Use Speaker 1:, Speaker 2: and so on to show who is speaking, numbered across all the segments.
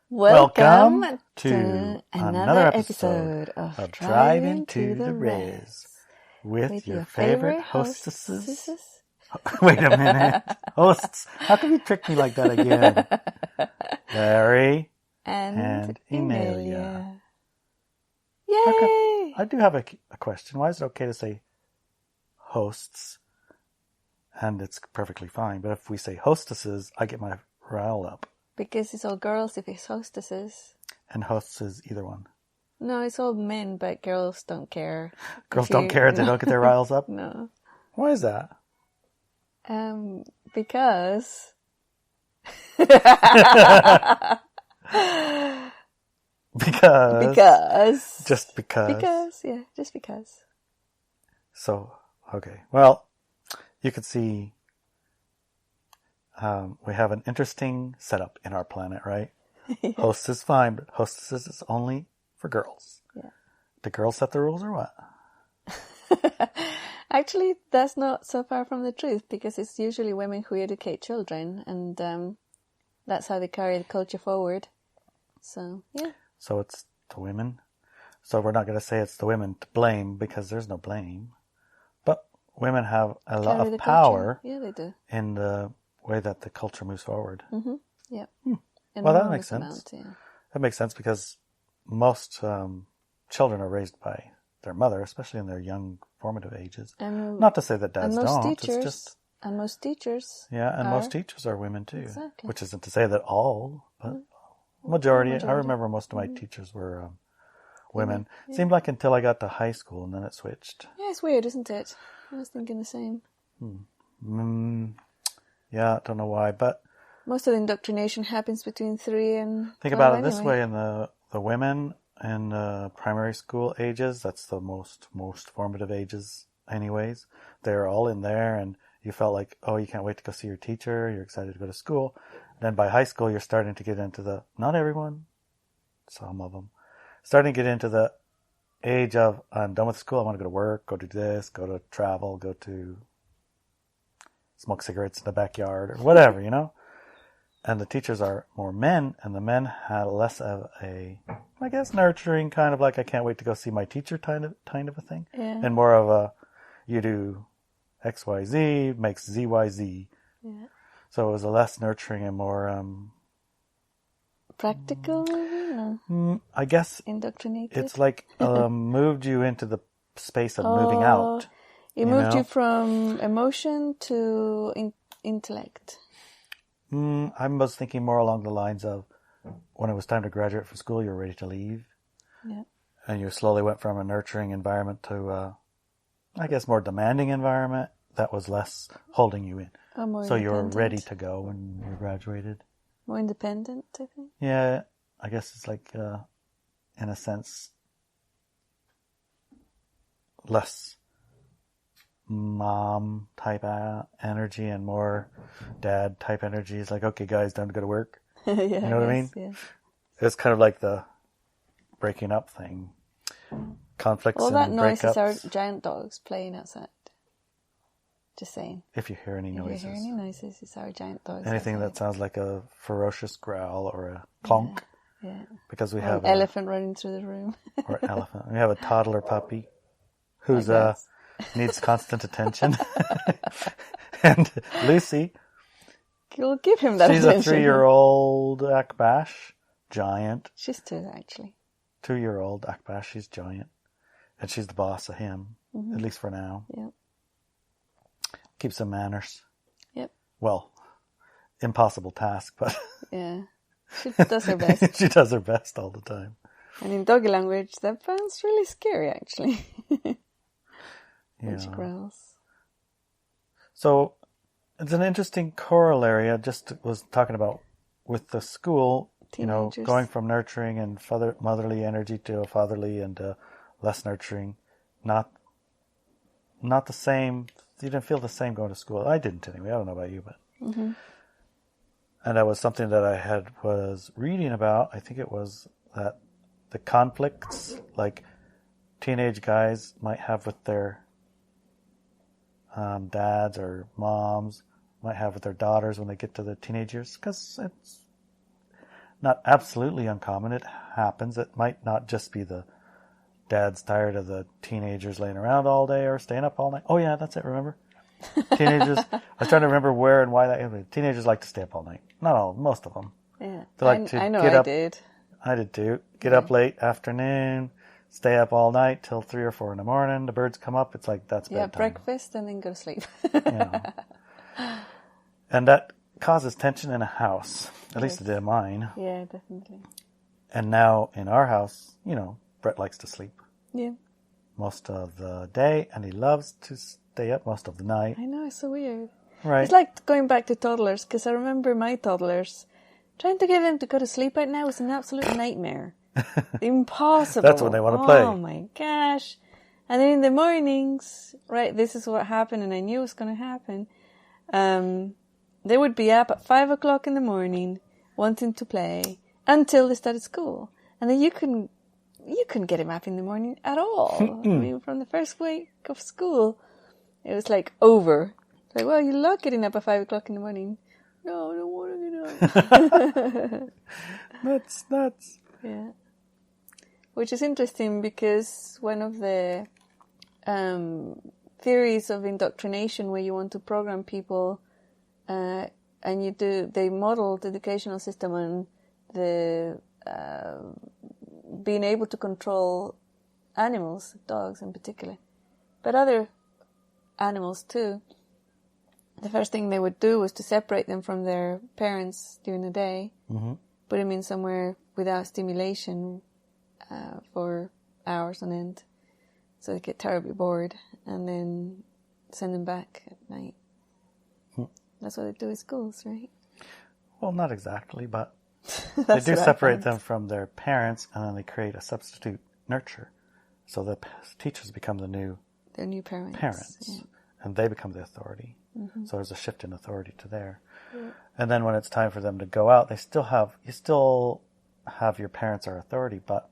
Speaker 1: Welcome to another episode of Drive Into the Res with your favorite hostesses. Wait a minute. Hosts. How can you trick me like that again? Larry and Inelia.
Speaker 2: Yay!
Speaker 1: I do have a question. Why is it okay to say hosts? And it's perfectly fine. But if we say hostesses, I get my rile up.
Speaker 2: Because it's all girls if it's hostesses.
Speaker 1: And hosts is either one.
Speaker 2: No, it's all men, but girls don't care.
Speaker 1: Girls don't care. They don't get their riles up?
Speaker 2: No.
Speaker 1: Why is that?
Speaker 2: Because...
Speaker 1: Because. Just because.
Speaker 2: Because, yeah, just because.
Speaker 1: So, okay. Well, you can see we have an interesting setup in our planet, right? Yeah. Host is fine, but hostesses is only for girls.
Speaker 2: Yeah.
Speaker 1: Do girls set the rules or what?
Speaker 2: Actually, that's not so far from the truth, because it's usually women who educate children, and that's how they carry the culture forward. So, yeah.
Speaker 1: So it's the women. So we're not going to say it's the women to blame, because there's no blame. But women have a lot of power.
Speaker 2: Yeah, they do.
Speaker 1: In the way that the culture moves forward.
Speaker 2: Mm-hmm. Yeah.
Speaker 1: Well, that makes sense.
Speaker 2: Yeah.
Speaker 1: That makes sense because most children are raised by their mother, especially in their young formative ages. Not to say that dads don't.
Speaker 2: Teachers,
Speaker 1: it's just...
Speaker 2: And most teachers.
Speaker 1: Yeah, and most teachers are women too.
Speaker 2: Exactly.
Speaker 1: Which isn't to say that all, but majority. I remember most of my teachers were women.
Speaker 2: Yeah.
Speaker 1: Seemed like until I got to high school, and then it switched.
Speaker 2: Yeah, it's weird, isn't it? I was thinking the same.
Speaker 1: Yeah, I don't know why, but...
Speaker 2: Most of the indoctrination happens between 3 and
Speaker 1: Think about it this way, in the women in primary school ages, that's the most formative ages anyways. They're all in there, and you felt like, oh, you can't wait to go see your teacher, you're excited to go to school. Then by high school, you're starting to get into the... Not everyone, some of them. Starting to get into the age of, I'm done with school, I want to go to work, go do this, go to travel, go to... smoke cigarettes in the backyard or whatever, you know? And the teachers are more men, and the men had less of a, I guess, nurturing kind of like, I can't wait to go see my teacher kind of a thing.
Speaker 2: Yeah.
Speaker 1: And more of a, you do XYZ makes ZYZ.
Speaker 2: Yeah.
Speaker 1: So it was a less nurturing and more...
Speaker 2: practical, maybe? No.
Speaker 1: I guess...
Speaker 2: Indoctrinated?
Speaker 1: It's like moved you into the space of moving out.
Speaker 2: It moved you from emotion to intellect.
Speaker 1: I was thinking more along the lines of when it was time to graduate from school, you were ready to leave.
Speaker 2: Yeah.
Speaker 1: And you slowly went from a nurturing environment to, I guess, more demanding environment that was less holding you in. So you were ready to go when you graduated.
Speaker 2: More independent, I think.
Speaker 1: Yeah, I guess it's like, in a sense, less mom type energy and more dad type energy. It's like, okay guys, time to go to work.
Speaker 2: Yeah,
Speaker 1: you know what I mean?
Speaker 2: Yeah.
Speaker 1: It's kind of like the breaking up thing. Conflicts and breakups.
Speaker 2: All that noise is our giant dogs playing outside. Just saying.
Speaker 1: If you hear any noises.
Speaker 2: If you hear any noises, it's our giant dogs.
Speaker 1: Anything
Speaker 2: outside.
Speaker 1: that sounds like a ferocious growl or a clonk.
Speaker 2: Yeah.
Speaker 1: Because we have
Speaker 2: an elephant running through the room.
Speaker 1: Or an elephant. We have a toddler puppy who's needs constant attention. And Lucy,
Speaker 2: you'll give him that
Speaker 1: she's
Speaker 2: attention.
Speaker 1: a 3-year-old Akbash, giant.
Speaker 2: She's 2, actually.
Speaker 1: 2-year-old Akbash, she's giant. And she's the boss of him, at least for now.
Speaker 2: Yep.
Speaker 1: Keeps some manners.
Speaker 2: Yep.
Speaker 1: Well, impossible task, but...
Speaker 2: Yeah. She does her best.
Speaker 1: She does her best all the time.
Speaker 2: And in doggy language, that sounds really scary, actually. When she growls.
Speaker 1: So, it's an interesting corollary. I just was talking about with the school,
Speaker 2: Teenagers.
Speaker 1: Going from nurturing and motherly energy to a fatherly and less nurturing. Not the same. You didn't feel the same going to school. I didn't anyway. I don't know about you, but...
Speaker 2: Mm-hmm.
Speaker 1: And that was something that I was reading about. I think it was that the conflicts, like teenage guys might have with their dads or moms, might have with their daughters when they get to the teenage years, because not absolutely uncommon. It happens. It might not just be the dad's tired of the teenagers laying around all day or staying up all night. Oh, yeah, that's it, remember? Teenagers, I was trying to remember where and why that. Teenagers like to stay up all night. Not all, most of them.
Speaker 2: Yeah.
Speaker 1: They like to
Speaker 2: I know
Speaker 1: get
Speaker 2: I
Speaker 1: up.
Speaker 2: did.
Speaker 1: I did too. Get up late afternoon, stay up all night till 3 or 4 in the morning. The birds come up. It's like, that's bedtime.
Speaker 2: Yeah, breakfast and then go to sleep.
Speaker 1: And that causes tension in a house. At least it did in mine.
Speaker 2: Yeah, definitely.
Speaker 1: And now in our house, Brett likes to sleep.
Speaker 2: Yeah.
Speaker 1: Most of the day, and he loves to stay up most of the night.
Speaker 2: I know, it's so weird.
Speaker 1: Right.
Speaker 2: It's like going back to toddlers, because I remember my toddlers, trying to get them to go to sleep at night was an absolute nightmare. Impossible.
Speaker 1: That's when they want to play.
Speaker 2: Oh my gosh. And then in the mornings, right, this is what happened, and I knew it was going to happen. They would be up at 5 o'clock in the morning, wanting to play, until they started school. And then you couldn't get him up in the morning at all. I mean, from the first week of school, it was like over. Like, well, you love getting up at 5 o'clock in the morning. No, I don't want to get up.
Speaker 1: That's nuts.
Speaker 2: Yeah. Which is interesting because one of the theories of indoctrination where you want to program people and they model the educational system on the being able to control animals, dogs in particular, but other animals too. The first thing they would do was to separate them from their parents during the day, put them in somewhere without stimulation for hours on end, so they get terribly bored, and then send them back at night. That's what they do at schools, right?
Speaker 1: Well, not exactly, but they do separate them from their parents, and then they create a substitute nurture. So the teachers become their new parents, yeah. And they become the authority. So there's a shift in authority to there. Yeah. And then when it's time for them to go out, you still have your parents are authority, but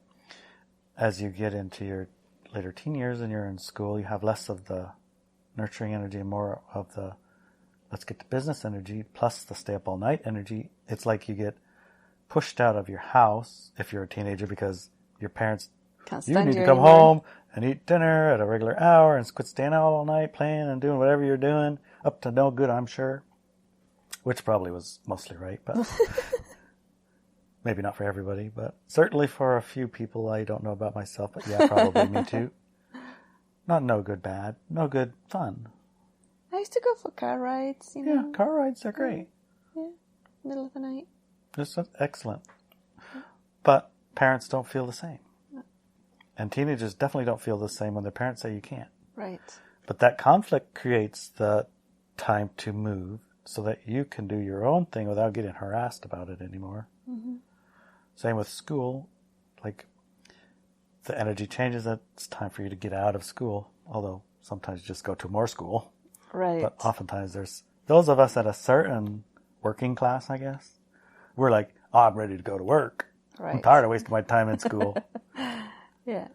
Speaker 1: as you get into your later teen years and you're in school, you have less of the nurturing energy and more of the let's get to business energy, plus the stay up all night energy. It's like you get pushed out of your house if you're a teenager because your parents, you need to come home and eat dinner at a regular hour and quit staying out all night playing and doing whatever you're doing, up to no good, I'm sure. Which probably was mostly right, but maybe not for everybody, but certainly for a few people. I don't know about myself, but yeah, probably me too. Not no good bad, no good fun.
Speaker 2: I used to go for car rides,
Speaker 1: Yeah, car rides are great.
Speaker 2: Yeah, middle of the night.
Speaker 1: Just excellent. But parents don't feel the same. No. And teenagers definitely don't feel the same when their parents say you can't.
Speaker 2: Right.
Speaker 1: But that conflict creates the time to move so that you can do your own thing without getting harassed about it anymore. Same with school. Like, the energy changes, it's time for you to get out of school. Although, sometimes you just go to more school.
Speaker 2: Right.
Speaker 1: But oftentimes there's those of us at a certain working class, I guess. We're like, I'm ready to go to work. Right. I'm tired of wasting my time in school.
Speaker 2: Yeah.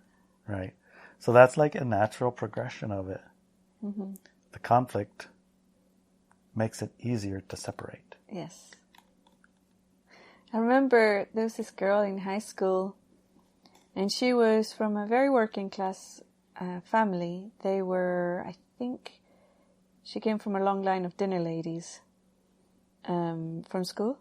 Speaker 1: Right. So that's like a natural progression of it. The conflict makes it easier to separate.
Speaker 2: Yes. I remember there was this girl in high school, and she was from a very working class family. They were, I think, she came from a long line of dinner ladies from school,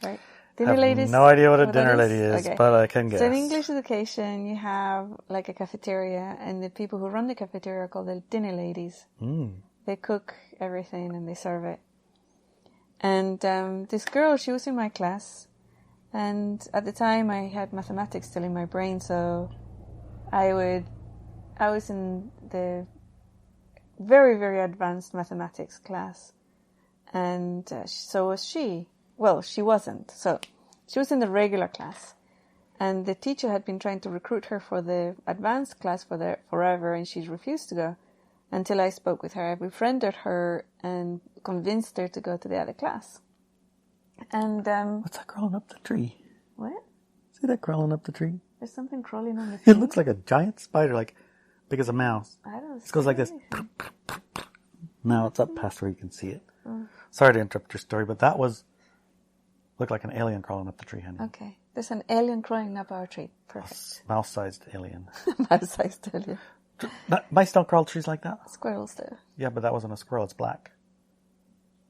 Speaker 2: right? Dinner ladies. I have no idea what a dinner lady is, okay. But I can guess. So in English education, you have like a cafeteria, and the people who run the cafeteria are called the dinner ladies. They cook everything and they serve it. And this girl, she was in my class, and at the time I had mathematics still in my brain, so I was in the very, very advanced mathematics class, and so was she. Well, she wasn't. So she was in the regular class, and the teacher had been trying to recruit her for the advanced class forever, and she refused to go until I spoke with her. I befriended her and convinced her to go to the other class. And
Speaker 1: what's that crawling up the tree?
Speaker 2: What?
Speaker 1: See that crawling up the tree?
Speaker 2: There's something crawling on the tree.
Speaker 1: It looks like a giant spider, like big as a mouse.
Speaker 2: I don't see
Speaker 1: it goes like this. Now it's up past where you can see it. Sorry to interrupt your story, but that was Looked like an alien crawling up the tree, honey.
Speaker 2: Okay. There's an alien crawling up our tree. Perfect.
Speaker 1: Mouse-sized alien.
Speaker 2: Mouse-sized alien.
Speaker 1: Mice don't crawl trees like that.
Speaker 2: Squirrels do.
Speaker 1: Yeah, but that wasn't a squirrel. It's black.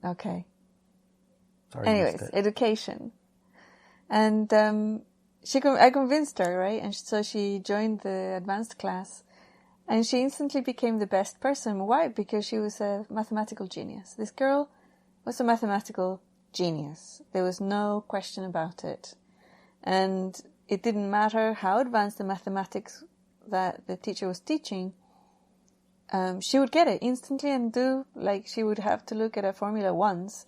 Speaker 2: Okay.
Speaker 1: Sorry,
Speaker 2: anyways, education. And I convinced her, right? And so she joined the advanced class. And she instantly became the best person. Why? Because she was a mathematical genius. This girl was a mathematical genius. There was no question about it. And it didn't matter how advanced the mathematics that the teacher was teaching. She would get it instantly and she would have to look at a formula once,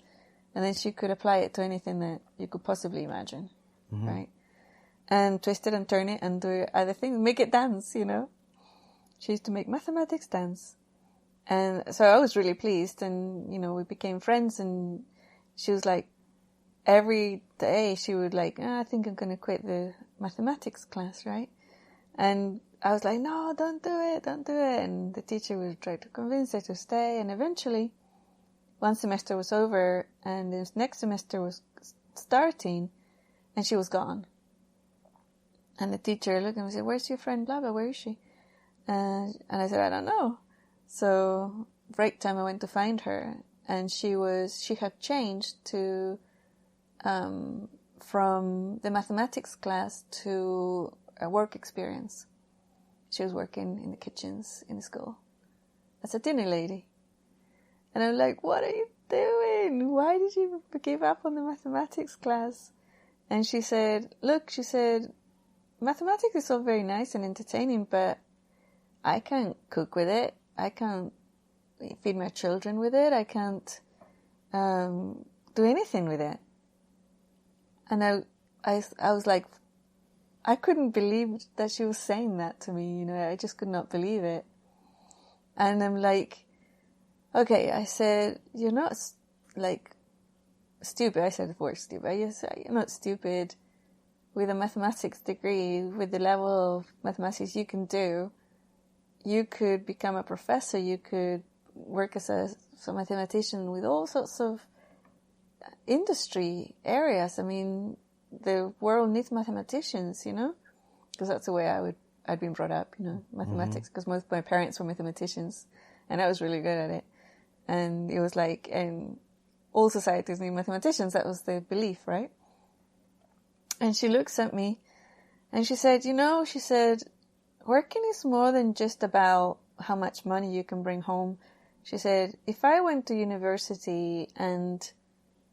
Speaker 2: and then she could apply it to anything that you could possibly imagine, right? And twist it and turn it and do other things, make it dance, She used to make mathematics dance. And so I was really pleased, and, we became friends, and she was like, every day she would I think I'm going to quit the mathematics class, right? And I was like, no, don't do it. And the teacher would try to convince her to stay. And eventually, one semester was over and the next semester was starting and she was gone. And the teacher looked at me and said, where's your friend, blah, blah, where is she? And I said, I don't know. So break time, I went to find her, and she had changed to, from the mathematics class to a work experience. She was working in the kitchens in the school as a dinner lady. And I'm like, what are you doing? Why did you give up on the mathematics class? And she said, mathematics is all very nice and entertaining, but I can't cook with it. I can't feed my children with it. I can't do anything with it. And I was like, I couldn't believe that she was saying that to me, I just could not believe it. And I'm like, okay, I said, you're not, stupid. I said the word stupid. Yes, you're not stupid. With a mathematics degree, with the level of mathematics you can do, you could become a professor, you could work as a mathematician with all sorts of industry areas. I mean, the world needs mathematicians, because that's the way I'd been brought up, mathematics, because most of my parents were mathematicians, and I was really good at it. And it was and all societies need mathematicians. That was the belief, right? And she looks at me, and she said, working is more than just about how much money you can bring home. She said, if I went to university and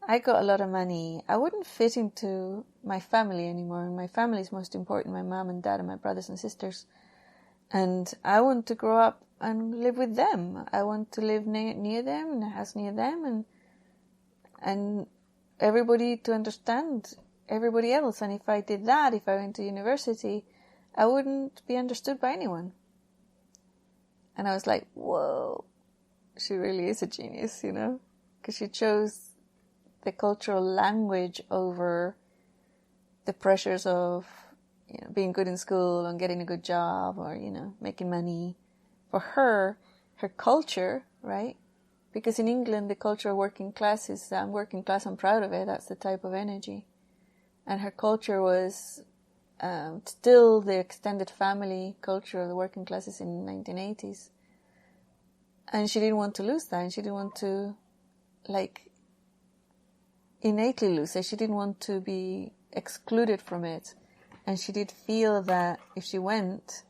Speaker 2: I got a lot of money, I wouldn't fit into my family anymore. And my family is most important, my mom and dad and my brothers and sisters. And I want to grow up and live with them. I want to live near them, in a house near them, and everybody to understand everybody else. And if I did that, if I went to university, I wouldn't be understood by anyone. And I was like, whoa, she really is a genius, because she chose the cultural language over the pressures of being good in school and getting a good job or making money. For her culture, right? Because in England the culture of working class is I'm working class, I'm proud of it. That's the type of energy. And her culture was still the extended family culture of the working classes in the 1980s. And she didn't want to lose that, and she didn't want to innately lose it. She didn't want to be excluded from it. And she did feel that if she went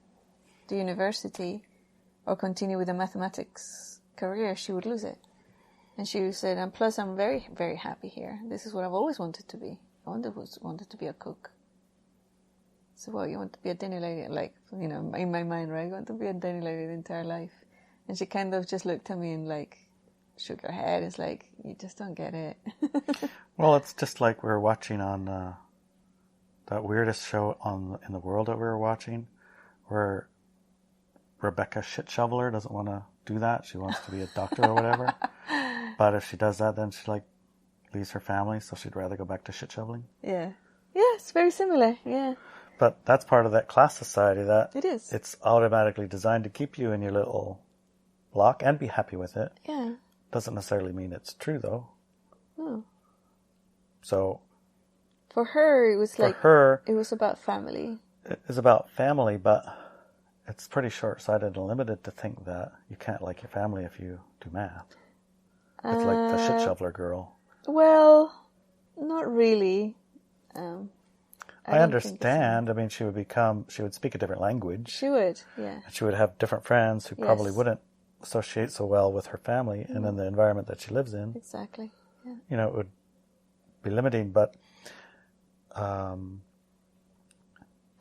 Speaker 2: to university or continue with a mathematics career, she would lose it. And she said, and plus I'm very, very happy here. This is what I've always wanted to be. I wanted to be a cook. So, well, you want to be a dinner lady, in my mind, right? You want to be a dinner lady the entire life. And she kind of just looked at me and shook her head. It's like, you just don't get it.
Speaker 1: Well, it's just like we were watching on that weirdest show in the world that we were watching, where Rebecca Shit Shoveler doesn't want to do that. She wants to be a doctor or whatever. But if she does that, then she leaves her family, so she'd rather go back to shit shoveling. Yeah.
Speaker 2: Yeah, it's very similar, yeah.
Speaker 1: But that's part of that class society that
Speaker 2: it is.
Speaker 1: It's automatically designed to keep you in your little block and be happy with it.
Speaker 2: Yeah.
Speaker 1: Doesn't necessarily mean it's true, though.
Speaker 2: No.
Speaker 1: So
Speaker 2: For her, it was
Speaker 1: For her,
Speaker 2: it was about family.
Speaker 1: it is about family, but it's pretty short-sighted and limited to think that you can't like your family if you do math. It's like the shit shoveler girl.
Speaker 2: Well, not really.
Speaker 1: I understand. I mean, she would speak a different language.
Speaker 2: She would, yeah.
Speaker 1: And she would have different friends who probably wouldn't associate so well with her family and in the environment that she lives in.
Speaker 2: Exactly, yeah.
Speaker 1: You know, it would be limiting, but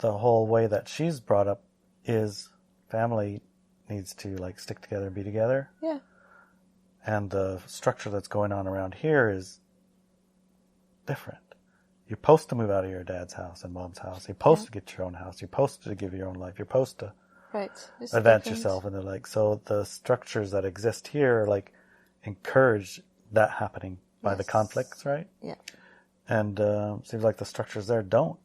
Speaker 1: the whole way that she's brought up is family needs to like stick together and be together.
Speaker 2: Yeah.
Speaker 1: And the structure that's going on around here is different. You're supposed to move out of your dad's house and mom's house. You're supposed to get your own house. You're supposed to give your own life. You're supposed to advance yourself. And they're like, so the structures that exist here like encourage that happening by the conflicts, right?
Speaker 2: Yeah.
Speaker 1: And seems like the structures there don't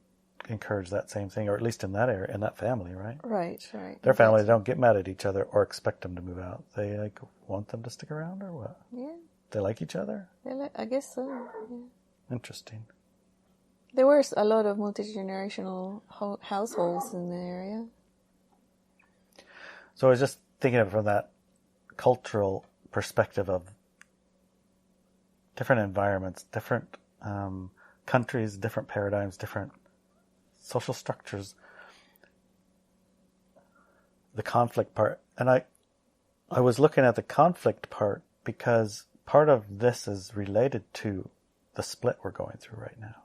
Speaker 1: encourage that same thing, or at least in that area, in that family, right?
Speaker 2: Right.
Speaker 1: Their family don't get mad at each other or expect them to move out. They like want them to stick around, or what?
Speaker 2: Yeah.
Speaker 1: They like each other?
Speaker 2: I guess so, yeah.
Speaker 1: Interesting.
Speaker 2: There were a lot of multi-generational households in the area.
Speaker 1: So I was just thinking of it from that cultural perspective of different environments, different countries, different paradigms, different social structures. The conflict part. And I was looking at the conflict part because part of this is related to the split we're going through right now.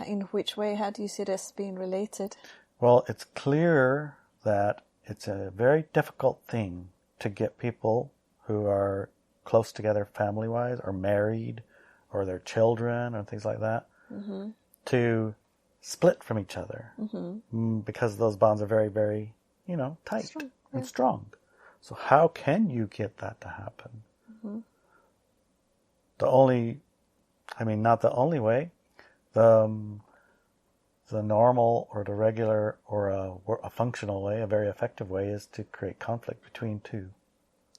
Speaker 2: In which way? How do you see it as being related?
Speaker 1: Well, it's clear that it's a very difficult thing to get people who are close together family-wise or married or their children or things like that to split from each other because those bonds are very, very, tight and strong. So how can you get that to happen? Not the only way. The normal or the regular or a functional way, a very effective way, is to create conflict between two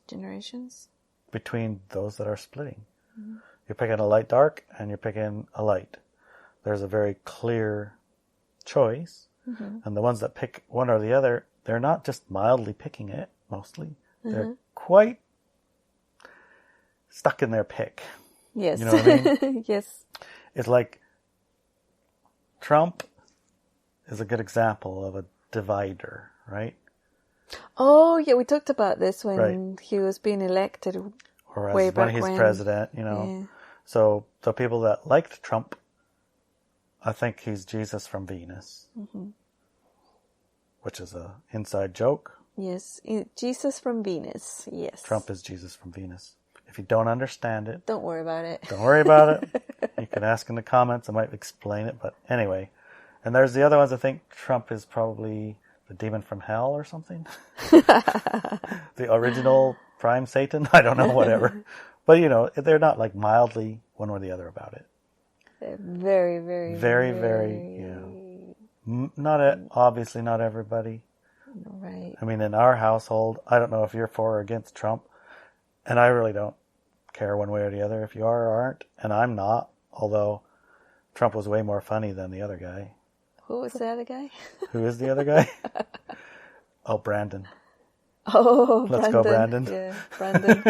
Speaker 2: generations,
Speaker 1: between those that are splitting. You're picking a light dark and you're picking a light. There's a very clear choice, and the ones that pick one or the other, they're not just mildly picking it, mostly. They're quite stuck in their pick.
Speaker 2: Yes.
Speaker 1: You know what I mean?
Speaker 2: Yes.
Speaker 1: It's like Trump is a good example of a divider, right?
Speaker 2: Oh, yeah, we talked about this when he was being elected.
Speaker 1: Or as when he's president, Yeah. So the people that liked Trump, I think he's Jesus from Venus, which is a inside joke.
Speaker 2: Yes, Jesus from Venus, yes.
Speaker 1: Trump is Jesus from Venus. If you don't understand it...
Speaker 2: Don't worry about it.
Speaker 1: Don't worry about it. You can ask in the comments. I might explain it, but anyway. And there's the other ones. I think Trump is probably the demon from hell or something. The original prime Satan. I don't know, whatever. But, they're not like mildly one or the other about it.
Speaker 2: They're very, very,
Speaker 1: very, very, obviously not everybody.
Speaker 2: Right.
Speaker 1: I mean, in our household, I don't know if you're for or against Trump. And I really don't care one way or the other if you are or aren't. And I'm not, although Trump was way more funny than the other guy.
Speaker 2: Who was the other guy?
Speaker 1: Who is the other guy? Oh, Brandon.
Speaker 2: Oh,
Speaker 1: Let's go, Brandon.
Speaker 2: Yeah, Brandon.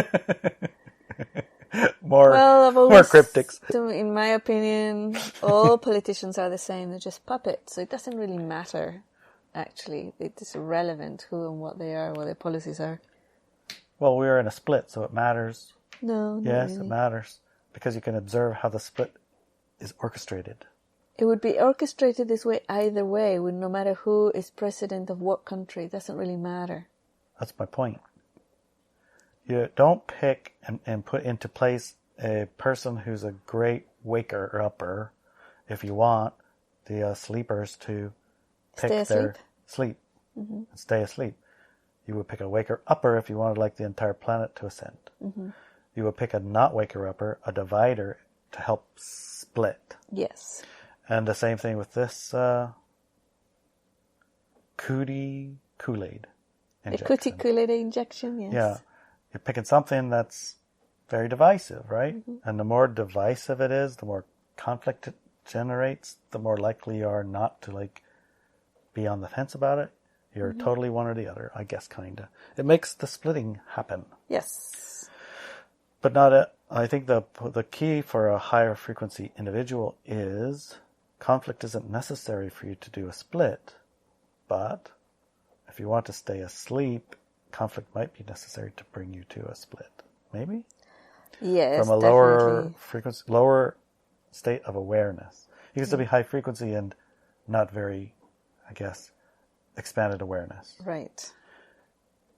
Speaker 1: more cryptics.
Speaker 2: In my opinion, all politicians are the same. They're just puppets. So it doesn't really matter, actually. It's irrelevant who and what they are, what their policies are.
Speaker 1: Well, we're in a split, so it matters.
Speaker 2: No,
Speaker 1: yes,
Speaker 2: really.
Speaker 1: It matters because you can observe how the split is orchestrated.
Speaker 2: It would be orchestrated this way either way, no matter who is president of what country. It doesn't really matter.
Speaker 1: That's my point. You don't pick and put into place a person who's a great waker-upper if you want the sleepers to pick their sleep and stay asleep. You would pick a waker-upper if you wanted like the entire planet to ascend. You would pick a not waker-upper, a divider, to help split.
Speaker 2: Yes.
Speaker 1: And the same thing with this Cootie Kool-Aid injection.
Speaker 2: A Cootie Kool-Aid injection, yes.
Speaker 1: Yeah. You're picking something that's very divisive, right? And the more divisive it is, the more conflict it generates, the more likely you are not to like be on the fence about it. You're totally one or the other, I guess, kinda. It makes the splitting happen.
Speaker 2: Yes.
Speaker 1: But not I think the key for a higher frequency individual is conflict isn't necessary for you to do a split, but if you want to stay asleep, conflict might be necessary to bring you to a split. Maybe?
Speaker 2: Yes,
Speaker 1: From a lower frequency, lower state of awareness. You can still be high frequency and not very, I guess, expanded awareness.
Speaker 2: Right.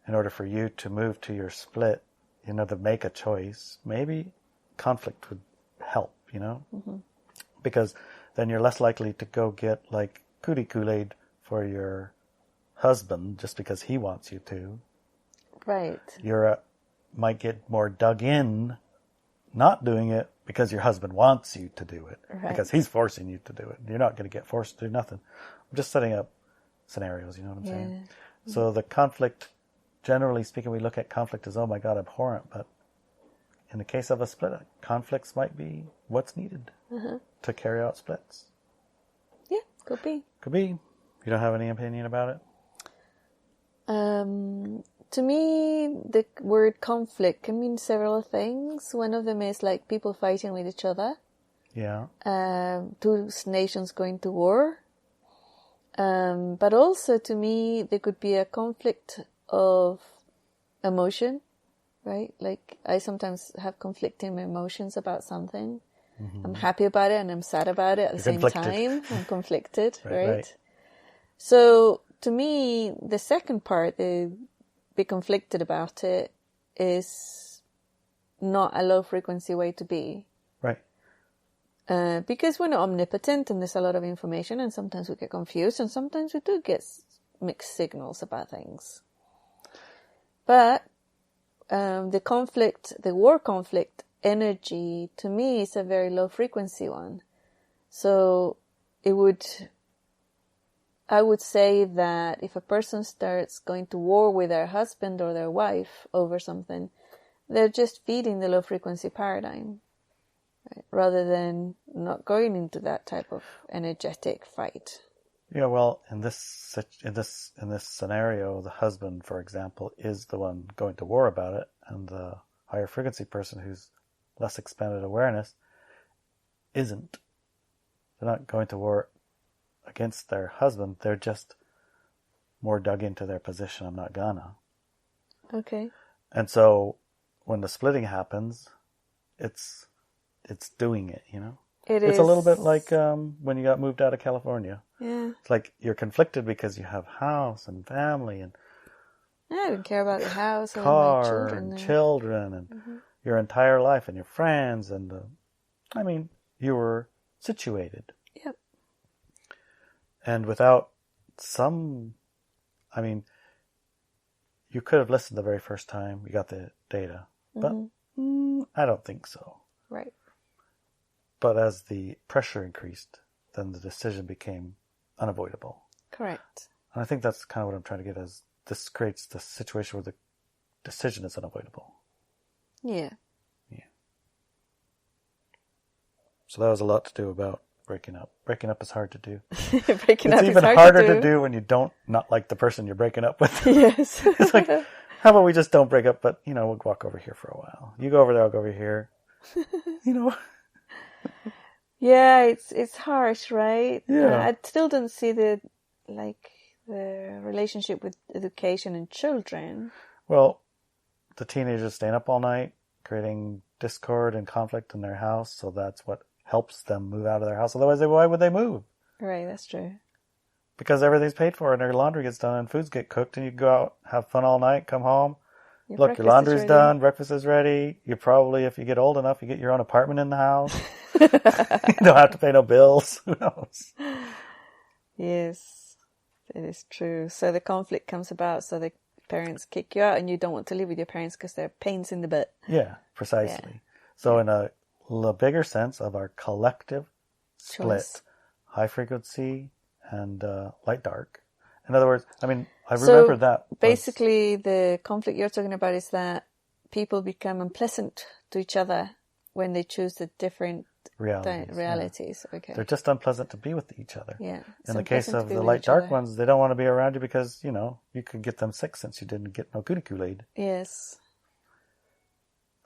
Speaker 1: In order for you to move to your split, to make a choice, maybe conflict would help, because then you're less likely to go get like cootie Kool-Aid for your husband just because he wants you to.
Speaker 2: Right.
Speaker 1: You're might get more dug in not doing it because your husband wants you to do it, because he's forcing you to do it. You're not going to get forced to do nothing. I'm just setting up scenarios, you know what I'm saying? So the conflict, generally speaking, we look at conflict as, oh my God, abhorrent, but in the case of a split, conflicts might be what's needed to carry out splits.
Speaker 2: Yeah, could be.
Speaker 1: Could be. You don't have any opinion about it?
Speaker 2: To me, the word conflict can mean several things. One of them is like people fighting with each other.
Speaker 1: Yeah.
Speaker 2: Two nations going to war. But also, to me, there could be a conflict of emotion, right? Like, I sometimes have conflicting emotions about something. I'm happy about it and I'm sad about it at the same time. I'm conflicted, right? So, to me, the second part, the be conflicted about it, is not a low frequency way to be.
Speaker 1: Right.
Speaker 2: Because we're not omnipotent and there's a lot of information and sometimes we get confused and sometimes we do get mixed signals about things. But the war conflict energy, to me, is a very low frequency one. So I would say that if a person starts going to war with their husband or their wife over something, they're just feeding the low frequency paradigm, right? Rather than not going into that type of energetic fight.
Speaker 1: Yeah, well, in this scenario, the husband, for example, is the one going to war about it, and the higher frequency person who's less expanded awareness isn't. They're not going to war against their husband. They're just more dug into their position. I'm not gonna.
Speaker 2: Okay.
Speaker 1: And so when the splitting happens, it's doing it, It's a little bit like when you got moved out of California.
Speaker 2: Yeah.
Speaker 1: It's like you're conflicted because you have house and family and
Speaker 2: I don't care about the house or
Speaker 1: car
Speaker 2: my children.
Speaker 1: And children and your entire life and your friends and you were situated.
Speaker 2: Yep.
Speaker 1: And without you could have listened the very first time you got the data, but I don't think so.
Speaker 2: Right.
Speaker 1: But as the pressure increased, then the decision became unavoidable.
Speaker 2: Correct.
Speaker 1: And I think that's kind of what I'm trying to get as this creates the situation where the decision is unavoidable.
Speaker 2: Yeah.
Speaker 1: Yeah. So that was a lot to do about breaking up. Breaking up is hard to do.
Speaker 2: It's
Speaker 1: even harder to do when you don't not like the person you're breaking up with.
Speaker 2: Yes.
Speaker 1: It's like, how about we just don't break up, but we'll walk over here for a while. You go over there, I'll go over here.
Speaker 2: Yeah, it's harsh, right?
Speaker 1: Yeah.
Speaker 2: I still don't see the relationship with education and children.
Speaker 1: Well, the teenagers staying up all night, creating discord and conflict in their house, so that's what helps them move out of their house. Otherwise, why would they move?
Speaker 2: Right, that's true.
Speaker 1: Because everything's paid for and their laundry gets done and foods get cooked and you go out, have fun all night, come home. Your laundry's done, breakfast is ready. You probably, if you get old enough, you get your own apartment in the house. You don't have to pay no bills. Who knows?
Speaker 2: Yes, it is true. So the conflict comes about so the parents kick you out and you don't want to live with your parents because they're pains in the butt.
Speaker 1: Yeah, precisely. Yeah. So in a bigger sense of our collective split, high frequency and light dark. In other words, I remember that.
Speaker 2: Basically, the conflict you're talking about is that people become unpleasant to each other when they choose the different realities. Yeah. Okay.
Speaker 1: They're just unpleasant to be with each other.
Speaker 2: Yeah.
Speaker 1: In the case of the light dark ones, they don't want to be around you because, you could get them sick since you didn't get no goody Kool-Aid.
Speaker 2: Yes.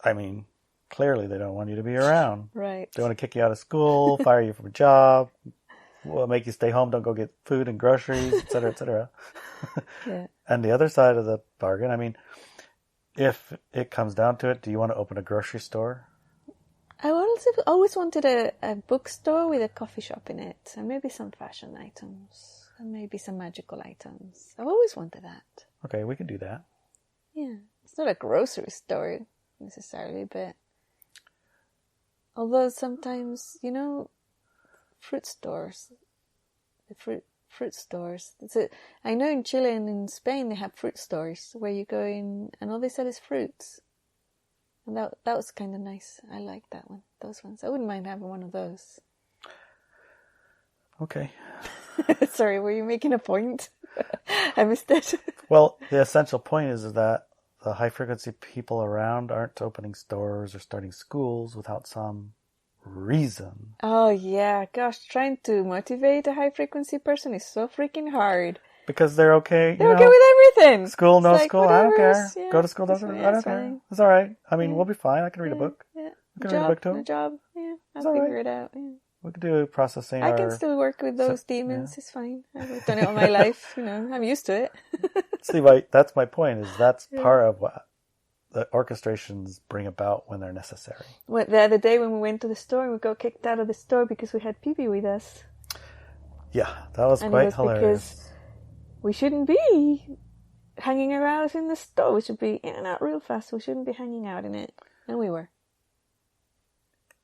Speaker 1: I mean, clearly they don't want you to be around.
Speaker 2: Right.
Speaker 1: They want to kick you out of school, fire you from a job, make you stay home, don't go get food and groceries, et cetera, et cetera.
Speaker 2: Yeah.
Speaker 1: And the other side of the bargain, I mean, if it comes down to it, do you want to open a grocery store?
Speaker 2: I always wanted a bookstore with a coffee shop in it, and maybe some fashion items, and maybe some magical items. I've always wanted that.
Speaker 1: Okay, we can do that.
Speaker 2: Yeah. It's not a grocery store necessarily, but although sometimes, fruit stores, the fruit stores. I know in Chile and in Spain they have fruit stores where you go in and all they sell is fruits. And that was kind of nice. I like that one. Those ones. I wouldn't mind having one of those.
Speaker 1: Okay.
Speaker 2: Sorry, were you making a point? I missed it.
Speaker 1: Well, the essential point is that the high-frequency people around aren't opening stores or starting schools without some reason.
Speaker 2: Oh, yeah. Gosh, trying to motivate a high-frequency person is so freaking hard.
Speaker 1: Because they're okay.
Speaker 2: They're okay with everything.
Speaker 1: School, no school, I don't care.
Speaker 2: Yeah,
Speaker 1: go to school, I don't care. It's all right. I mean, we'll be fine. I can read a book.
Speaker 2: Yeah.
Speaker 1: I can read a book too.
Speaker 2: A job. Yeah, I'll figure it out. Yeah.
Speaker 1: We could do processing.
Speaker 2: I can still work with those demons. It's fine. I've done it all my life. I'm used to it.
Speaker 1: See, that's my point. Is that's part of what the orchestrations bring about when they're necessary.
Speaker 2: Well, the other day when we went to the store and we got kicked out of the store because we had Pee-Pee with us.
Speaker 1: Yeah, that was quite hilarious.
Speaker 2: Because we shouldn't be hanging around in the store. We should be in and out real fast. We shouldn't be hanging out in it. And we were.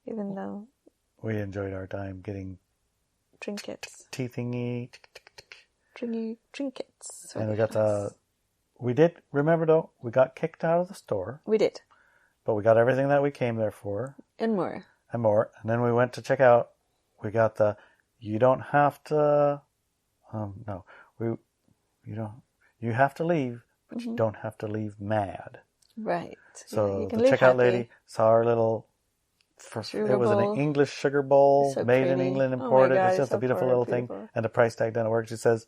Speaker 2: Even though
Speaker 1: we enjoyed our time getting
Speaker 2: trinkets.
Speaker 1: Tea thingy.
Speaker 2: Trinkets.
Speaker 1: And we did, remember though, we got kicked out of the store.
Speaker 2: We did.
Speaker 1: But we got everything that we came there for.
Speaker 2: And more.
Speaker 1: And then we went to check out. We got you don't have to, you have to leave, but you don't have to leave mad.
Speaker 2: Right.
Speaker 1: So the checkout lady saw our little, it was an English sugar bowl, made in England, imported. It's just a beautiful little thing. And the price tag doesn't work. She says,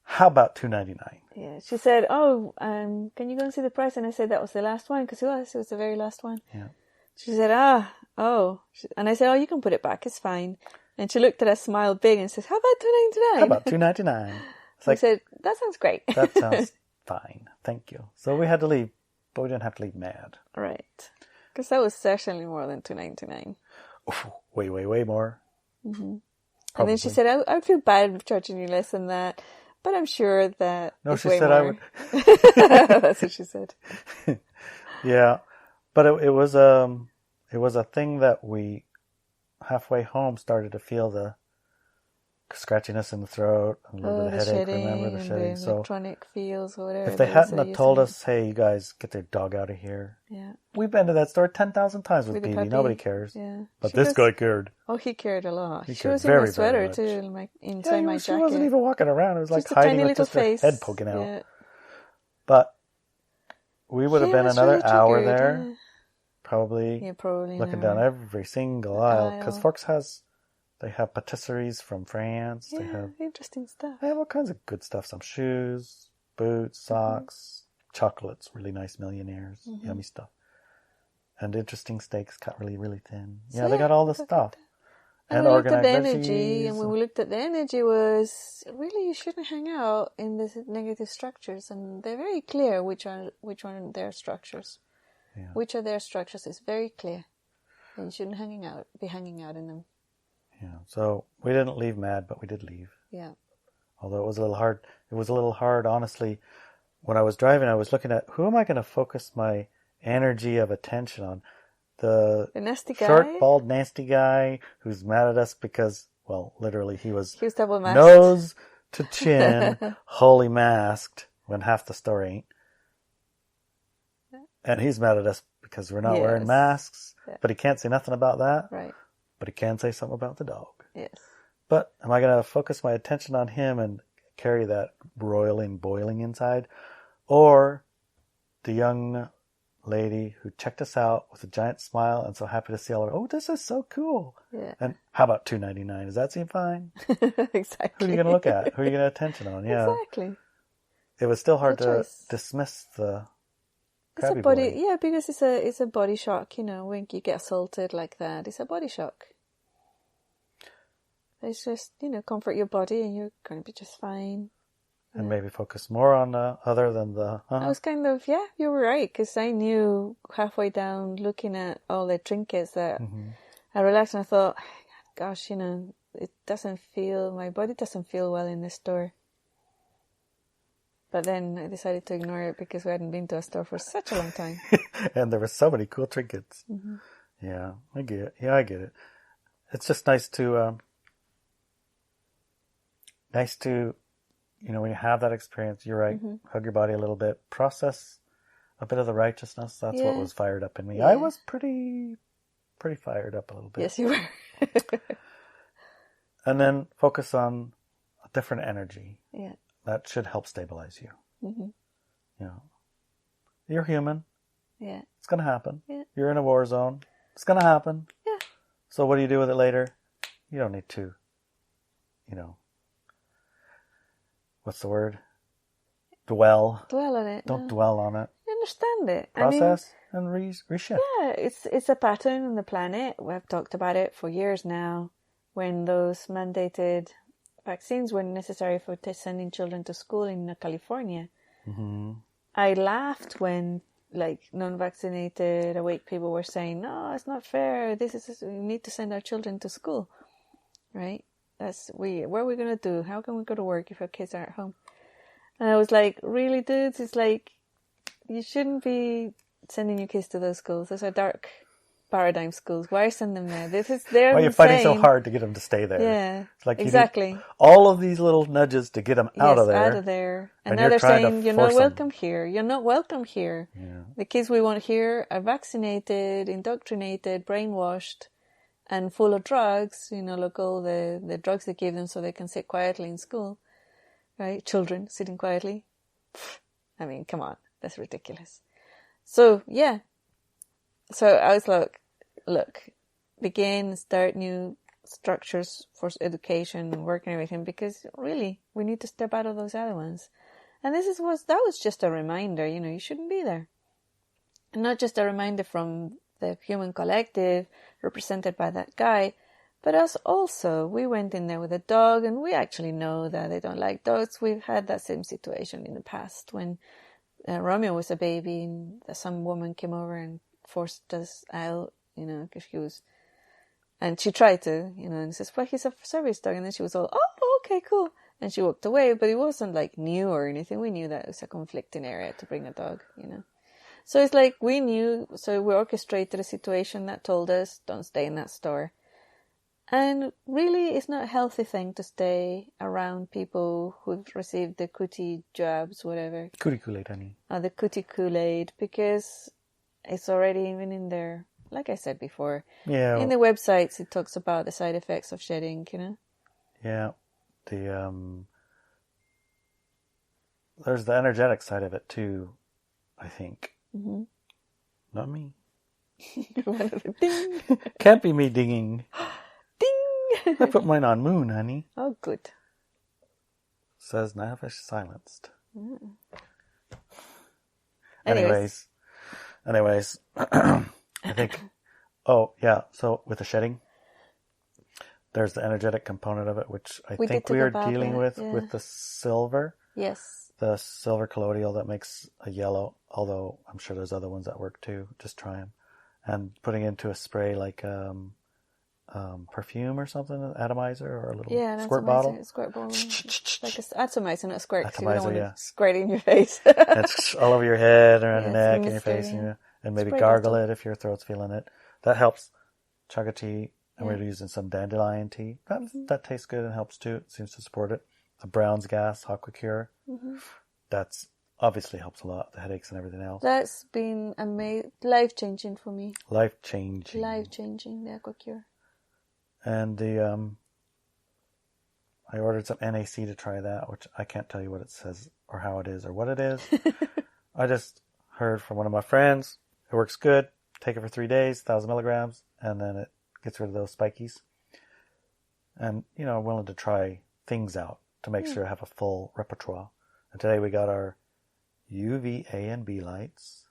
Speaker 1: how about $2.99?
Speaker 2: Yeah. She said, can you go and see the price? And I said that was the last one, because it was the very last one.
Speaker 1: Yeah.
Speaker 2: She said, And I said, you can put it back. It's fine. And she looked at us, smiled big, and says, how about $2.99?
Speaker 1: How about $2.99?
Speaker 2: I said, that sounds great.
Speaker 1: That sounds fine. Thank you. So we had to leave, but we didn't have to leave mad.
Speaker 2: Right. Because that was certainly more than $2.99.
Speaker 1: Way, way, way more.
Speaker 2: Mm-hmm. And then she said, I would feel bad charging you less than that, but I'm sure that
Speaker 1: No,
Speaker 2: it's
Speaker 1: she
Speaker 2: way
Speaker 1: said
Speaker 2: more.
Speaker 1: I would.
Speaker 2: That's what she said.
Speaker 1: Yeah. But it was a thing that we, halfway home, started to feel the scratchiness in the throat, and a little bit of headache, remember the shedding.
Speaker 2: The electronic feels or whatever.
Speaker 1: If they hadn't have told us, hey, you guys, get their dog out of here.
Speaker 2: Yeah.
Speaker 1: We've been to that store 10,000 times with Petey. Nobody cares.
Speaker 2: Yeah.
Speaker 1: But this guy cared.
Speaker 2: Oh, he cared a lot.
Speaker 1: She
Speaker 2: was
Speaker 1: very,
Speaker 2: in a sweater
Speaker 1: very much.
Speaker 2: too, inside my jacket.
Speaker 1: She wasn't even walking around. It was like
Speaker 2: just
Speaker 1: hiding with
Speaker 2: little
Speaker 1: just her
Speaker 2: face.
Speaker 1: head poking out.
Speaker 2: Yeah.
Speaker 1: But we would have been another
Speaker 2: really
Speaker 1: hour
Speaker 2: triggered,
Speaker 1: there, probably looking down every single aisle. Because Forks they have patisseries from France.
Speaker 2: Yeah,
Speaker 1: they have
Speaker 2: interesting stuff.
Speaker 1: They have all kinds of good stuff. Some shoes, boots, socks, chocolates, really nice millionaires, yummy stuff. And interesting steaks cut really, really thin. So they got all the stuff.
Speaker 2: And we looked at the energy, and when we looked at the energy was, really you shouldn't hang out in these negative structures. And they're very clear which one are their structures. Yeah. Which are their structures is very clear. And you shouldn't be hanging out in them.
Speaker 1: Yeah, so we didn't leave mad, but we did leave.
Speaker 2: Yeah.
Speaker 1: Although it was a little hard. It was a little hard, honestly. When I was driving, I was looking at, who am I going to focus my energy of attention on? The
Speaker 2: nasty guy?
Speaker 1: Short, bald, nasty guy who's mad at us because, well, literally he was
Speaker 2: double masked.
Speaker 1: Nose to chin, wholly masked, when half the store ain't. And he's mad at us because we're not wearing masks, but he can't say nothing about that.
Speaker 2: Right.
Speaker 1: But he can say something about the dog.
Speaker 2: Yes.
Speaker 1: But am I going to focus my attention on him and carry that boiling inside? Or the young lady who checked us out with a giant smile and so happy to see all of it. Oh, this is so cool.
Speaker 2: Yeah.
Speaker 1: And how about $2.99? Does that seem fine?
Speaker 2: Exactly.
Speaker 1: Who are you going to look at? Who are you going to attention on? Yeah.
Speaker 2: Exactly.
Speaker 1: It was still hard
Speaker 2: No
Speaker 1: to
Speaker 2: choice.
Speaker 1: dismiss the
Speaker 2: It's a
Speaker 1: crabby
Speaker 2: body,
Speaker 1: boy.
Speaker 2: yeah, because it's a body shock, when you get assaulted like that. It's a body shock. It's just, comfort your body and you're going to be just fine.
Speaker 1: And maybe focus more on the other than the...
Speaker 2: I was kind of, yeah, you were right, because I knew halfway down looking at all the trinkets that I relaxed and I thought, gosh, it doesn't feel, my body doesn't feel well in the store. But then I decided to ignore it because we hadn't been to a store for such a long time.
Speaker 1: And there were so many cool trinkets. Yeah, I get it. Yeah, I get it. It's just nice to, when you have that experience, you're right, hug your body a little bit, process a bit of the righteousness. That's what was fired up in me.
Speaker 2: Yeah.
Speaker 1: I was pretty fired up a little bit.
Speaker 2: Yes, you were.
Speaker 1: And then focus on a different energy.
Speaker 2: Yeah.
Speaker 1: That should help stabilize you. You're human.
Speaker 2: Yeah.
Speaker 1: It's going to happen.
Speaker 2: Yeah.
Speaker 1: You're in a war zone. It's going to happen.
Speaker 2: Yeah.
Speaker 1: So what do you do with it later? You don't need to, what's the word? Dwell.
Speaker 2: Dwell on it.
Speaker 1: Don't dwell on it.
Speaker 2: I understand it.
Speaker 1: Process and reshift.
Speaker 2: Yeah, it's a pattern on the planet. We've talked about it for years now. When those mandated vaccines were necessary for sending children to school in California, I laughed when non-vaccinated awake people were saying, "No, it's not fair. We need to send our children to school, right? What are we gonna do? How can we go to work if our kids are at home?" And I was like, "Really, dudes? It's like you shouldn't be sending your kids to those schools. Those are dark paradigm schools. Why send them there? They're
Speaker 1: Why are you fighting so hard to get them to stay there?
Speaker 2: Yeah,
Speaker 1: it's like
Speaker 2: exactly.
Speaker 1: You do all of these little nudges to get them out of there.
Speaker 2: And now they're saying, you're not welcome here. You're not welcome here.
Speaker 1: Yeah.
Speaker 2: The kids we want here are vaccinated, indoctrinated, brainwashed, and full of drugs, like all the drugs they give them so they can sit quietly in school, right? Children sitting quietly. I mean, come on. That's ridiculous. So, yeah. So I was like, look, start new structures for education and work and everything, because really we need to step out of those other ones. And that was just a reminder, you shouldn't be there. And not just a reminder from the human collective represented by that guy, but us also. We went in there with a dog, and we actually know that they don't like dogs. We've had that same situation in the past when Romeo was a baby and some woman came over and forced us out, because she was, and she tried to, and says, well, he's a service dog. And then she was all, oh, okay, cool. And she walked away, but it wasn't like new or anything. We knew that it was a conflicting area to bring a dog, So it's like we knew, so we orchestrated a situation that told us, don't stay in that store. And really, it's not a healthy thing to stay around people who've received the cootie jabs, whatever.
Speaker 1: Cootie Kool-Aid, honey.
Speaker 2: Or the cootie Kool-Aid, because it's already even in there. Like I said before.
Speaker 1: Yeah.
Speaker 2: In the websites, it talks about the side effects of shedding,
Speaker 1: Yeah. There's the energetic side of it too, I think. Mm-hmm. Not me.
Speaker 2: Ding!
Speaker 1: Can't be me dinging.
Speaker 2: Ding!
Speaker 1: I put mine on moon, honey.
Speaker 2: Oh, good.
Speaker 1: Says Navish silenced.
Speaker 2: Mm.
Speaker 1: Anyways, I think, oh yeah, so with the shedding, there's the energetic component of it, which I think we are dealing with the silver.
Speaker 2: Yes.
Speaker 1: The silver colloidal that makes a yellow, although I'm sure there's other ones that work too. Just try them. And putting into a spray like perfume or something, an atomizer or a little squirt bottle.
Speaker 2: Squirt bottle. Like an atomizer, not a squirt.
Speaker 1: Atomizer,
Speaker 2: you don't want to squirt it in your face.
Speaker 1: It's all over your head, around your neck, and your face, and maybe
Speaker 2: spray
Speaker 1: gargle
Speaker 2: bottle.
Speaker 1: it if your throat's feeling it. That helps. Chug a tea, and we're using some dandelion tea. That tastes good and helps too. It seems to support it. The Brown's gas, Aqua Cure. That's obviously helps a lot. The headaches and everything else.
Speaker 2: That's been life-changing for me.
Speaker 1: Life-changing.
Speaker 2: Life-changing, the Aqua Cure.
Speaker 1: And I ordered some NAC to try that, which I can't tell you what it says or how it is or what it is. I just heard from one of my friends It works good. Take it for 3 days, 1,000 milligrams, and then it gets rid of those spikies. And, I'm willing to try things out to make sure I have a full repertoire. And today we got our UV A and B lights,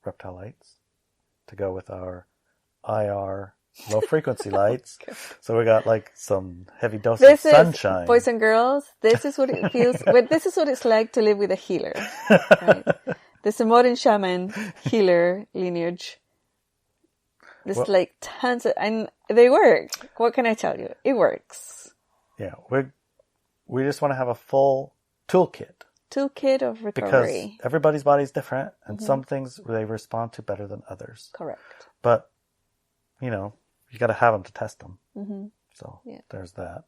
Speaker 1: reptile lights, to go with our IR low frequency lights. So we got like some heavy dose of sunshine.
Speaker 2: Boys and girls, this is what it feels. This is what it's like to live with a healer. Right? The Samoan shaman healer lineage. There's like tons of, and they work. What can I tell you? It works.
Speaker 1: Yeah, we just want to have a full toolkit.
Speaker 2: Toolkit of recovery.
Speaker 1: Because everybody's body is different, and some things they respond to better than others.
Speaker 2: Correct.
Speaker 1: But, you got to have them to test them.
Speaker 2: Mm-hmm.
Speaker 1: So there's that.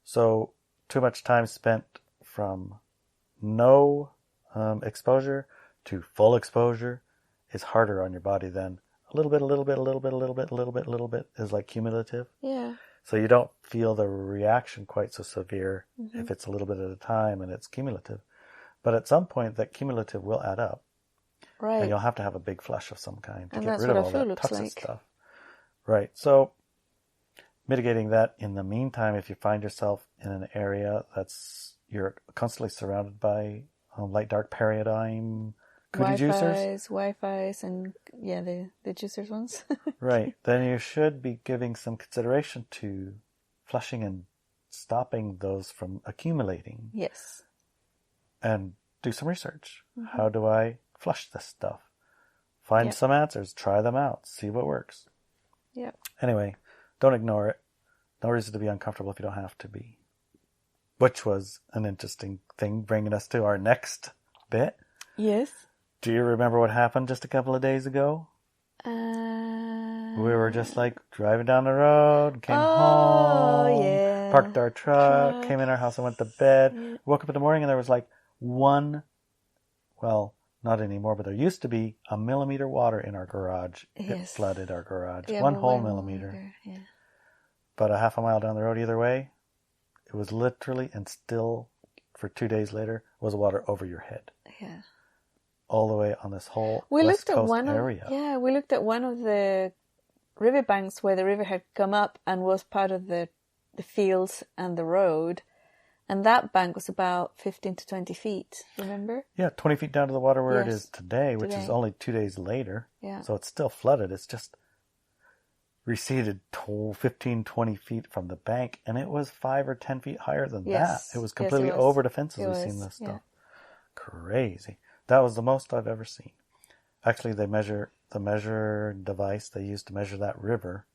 Speaker 1: So too much time spent from no exposure to full exposure is harder on your body than a little bit is like cumulative.
Speaker 2: Yeah.
Speaker 1: So you don't feel the reaction quite so severe if it's a little bit at a time and it's cumulative. But at some point that cumulative will add up.
Speaker 2: Right.
Speaker 1: And you'll have to have a big flush of some kind to
Speaker 2: and
Speaker 1: get rid of all that toxic stuff. Right. So mitigating that in the meantime, if you find yourself in an area you're constantly surrounded by light dark paradigm cootie juicers.
Speaker 2: Wi-Fi's and the juicers ones.
Speaker 1: Right. Then you should be giving some consideration to flushing and stopping those from accumulating.
Speaker 2: Yes.
Speaker 1: And do some research. How do I flush this stuff? Find some answers. Try them out. See what works.
Speaker 2: Yeah.
Speaker 1: Anyway, don't ignore it. No reason to be uncomfortable if you don't have to be. Which was an interesting thing, bringing us to our next bit.
Speaker 2: Yes.
Speaker 1: Do you remember what happened just a couple of days ago? We were just like driving down the road, came home, parked our truck, came in our house and went to bed. Woke up in the morning and there was like not anymore, but there used to be 1 millimeter water in our garage. Yes. It flooded our garage. Yeah, one whole millimeter. Yeah. But a half a mile down the road either way, it was literally and still for 2 days later was water over your head. Yeah. All the way on this whole West Coast area.
Speaker 2: We looked at one of the riverbanks where the river had come up and was part of the fields and the road. And that bank was about 15 to 20 feet, remember?
Speaker 1: Yeah, 20 feet down to the water where it is today, which is only 2 days later. Yeah. So it's still flooded. It's just receded 15, 20 feet from the bank. And it was 5 or 10 feet higher than that. It was completely over the fences. We've seen this stuff. Crazy. That was the most I've ever seen. Actually, the measure device they used to measure that river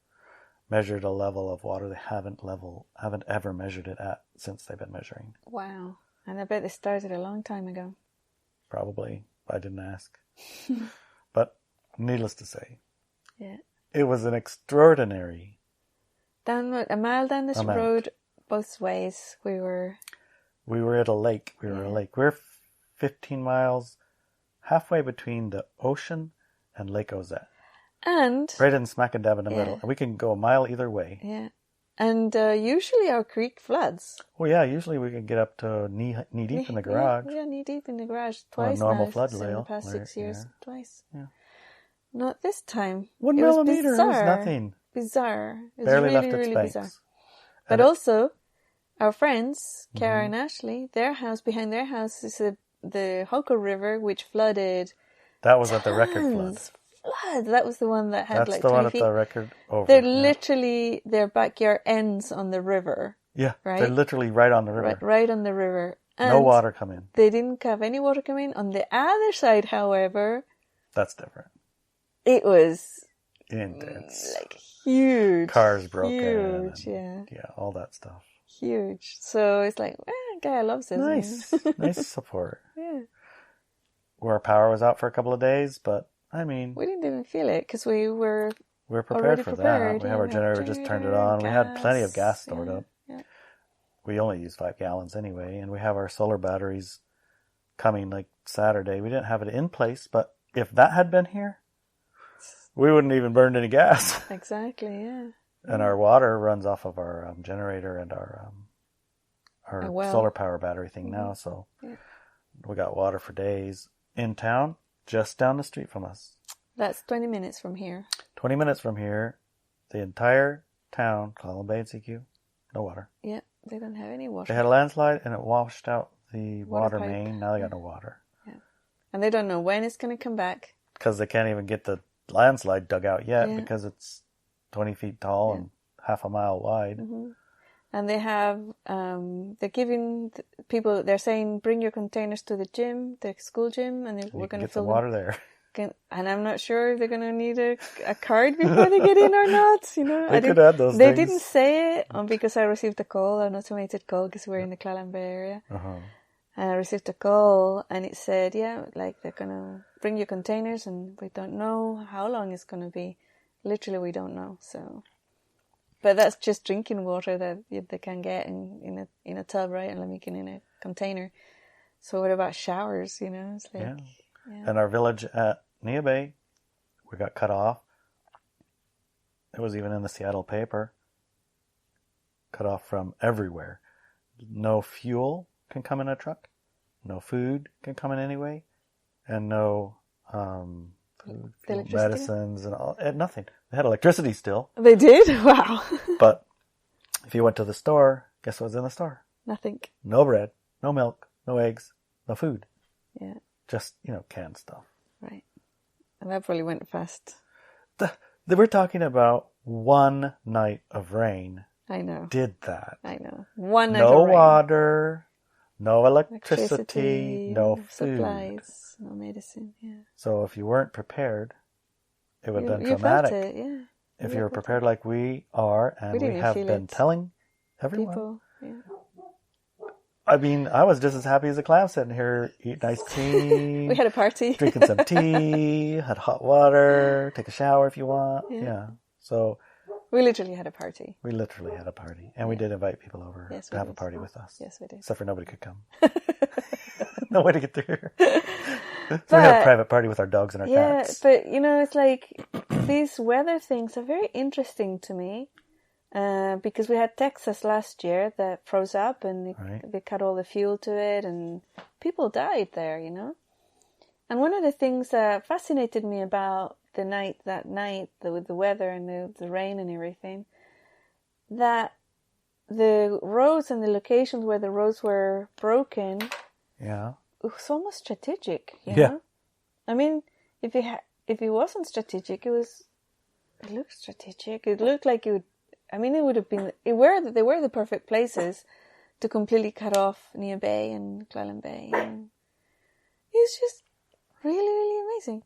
Speaker 1: measured a level of water they haven't ever measured it at since they've been measuring.
Speaker 2: Wow. And I bet they started a long time ago.
Speaker 1: Probably. I didn't ask. But needless to say, it was an extraordinary...
Speaker 2: a mile down this road, both ways, we were
Speaker 1: at a lake. We were at a lake. We're 15 miles halfway between the ocean and Lake Ozette.
Speaker 2: And
Speaker 1: right in smack and dab in the middle. And we can go a mile either way.
Speaker 2: Yeah. And usually our creek floods.
Speaker 1: Well, yeah, usually we can get up to knee deep in the garage.
Speaker 2: Yeah, knee deep in the garage twice
Speaker 1: normal
Speaker 2: now,
Speaker 1: flood
Speaker 2: in the past 6 years. Twice.
Speaker 1: Yeah.
Speaker 2: Not this time.
Speaker 1: 1 millimeter is nothing.
Speaker 2: Bizarre. It was
Speaker 1: barely
Speaker 2: really,
Speaker 1: left its
Speaker 2: really
Speaker 1: banks.
Speaker 2: Bizarre. But also, our friends, Kara and Ashley, behind their house is the Holko River, which flooded.
Speaker 1: That was at the record flood.
Speaker 2: That was the one that had
Speaker 1: That's
Speaker 2: like
Speaker 1: the
Speaker 2: 20
Speaker 1: one at
Speaker 2: feet.
Speaker 1: the record over.
Speaker 2: They're literally, their backyard ends on the river.
Speaker 1: Yeah,
Speaker 2: right?
Speaker 1: They're literally right on the river.
Speaker 2: Right on the river. And
Speaker 1: no water come in.
Speaker 2: They didn't have any water come in. On the other side, however...
Speaker 1: That's different.
Speaker 2: It was...
Speaker 1: intense.
Speaker 2: Like huge.
Speaker 1: Cars broken.
Speaker 2: Huge,
Speaker 1: Yeah, all that stuff.
Speaker 2: Huge. So it's like, guy loves it.
Speaker 1: Nice. Nice support.
Speaker 2: Yeah.
Speaker 1: Where our power was out for a couple of days, but I mean...
Speaker 2: We didn't even feel it because we were
Speaker 1: prepared for that. We have our generator just turned it on. We had plenty of gas stored up. Yeah. We only use 5 gallons anyway, and we have our solar batteries coming like Saturday. We didn't have it in place, but if that had been here, we wouldn't even burned any gas.
Speaker 2: Exactly, yeah.
Speaker 1: And our water runs off of our generator and our solar power battery thing now, so We got water for days. In town, just down the street from us.
Speaker 2: That's 20 minutes from here.
Speaker 1: 20 minutes from here, the entire town, Clallam Bay and CQ, no water.
Speaker 2: Yeah, they don't have any water.
Speaker 1: They had a landslide and it washed out the water
Speaker 2: pipe.
Speaker 1: main. Now they got no water.
Speaker 2: Yeah. And they don't know when it's going to come back.
Speaker 1: Because they can't even get the landslide dug out yet because it's 20 feet tall and half a mile wide.
Speaker 2: Mm-hmm. And they have, they're giving people, they're saying, bring your containers to the gym, the school gym, and we're going to fill
Speaker 1: some water there.
Speaker 2: And I'm not sure if they're going to need a card before they get in or not. You know,
Speaker 1: They could add those
Speaker 2: They
Speaker 1: things.
Speaker 2: didn't say it because I received a call, an automated call, because we're in the Clallam Bay area. And I received a call, and it said, like they're going to bring your containers, and we don't know how long it's going to be. Literally, we don't know. So, but that's just drinking water that they can get in a tub, right? And making in a container. So what about showers? You know, it's like
Speaker 1: And our village at Nia Bay, we got cut off. It was even in the Seattle paper. Cut off from everywhere. No fuel can come in a truck. No food can come in any way. And no food, fuel, medicines, and nothing. They had electricity still.
Speaker 2: They did? Wow.
Speaker 1: But if you went to the store, guess what was in the store?
Speaker 2: Nothing.
Speaker 1: No bread, no milk, no eggs, no food.
Speaker 2: Yeah.
Speaker 1: Just, canned stuff.
Speaker 2: Right. And that probably went fast.
Speaker 1: We're talking about one night of rain.
Speaker 2: I know.
Speaker 1: Did that.
Speaker 2: I know. One night
Speaker 1: no
Speaker 2: of rain.
Speaker 1: water, no electricity, no food.
Speaker 2: Supplies, no medicine,
Speaker 1: So if you weren't prepared, it would have been
Speaker 2: you
Speaker 1: traumatic.
Speaker 2: felt it, yeah.
Speaker 1: If you were prepared like we are, and we have been telling everyone.
Speaker 2: People,
Speaker 1: I mean, I was just as happy as a clam sitting here eating ice cream.
Speaker 2: We had a party.
Speaker 1: Drinking some tea, had hot water, take a shower if you want. Yeah. So
Speaker 2: we literally had a party.
Speaker 1: We literally had a party. And we did invite people over to have a party with us.
Speaker 2: Yes, we did.
Speaker 1: Except for nobody could come. No way to get through here. So we had a private party with our dogs and our cats.
Speaker 2: Yeah, but it's like these weather things are very interesting to me. Because we had Texas last year that froze up and they cut all the fuel to it and people died there, And one of the things that fascinated me about that night with the weather and the rain and everything, that the roads and the locations where the roads were broken, it was almost strategic, you know? I mean, if it wasn't strategic, it looked strategic. It looked like it would. I mean, it would have been. They were the perfect places to completely cut off Nia Bay and Clallam Bay. And it was just really, really amazing.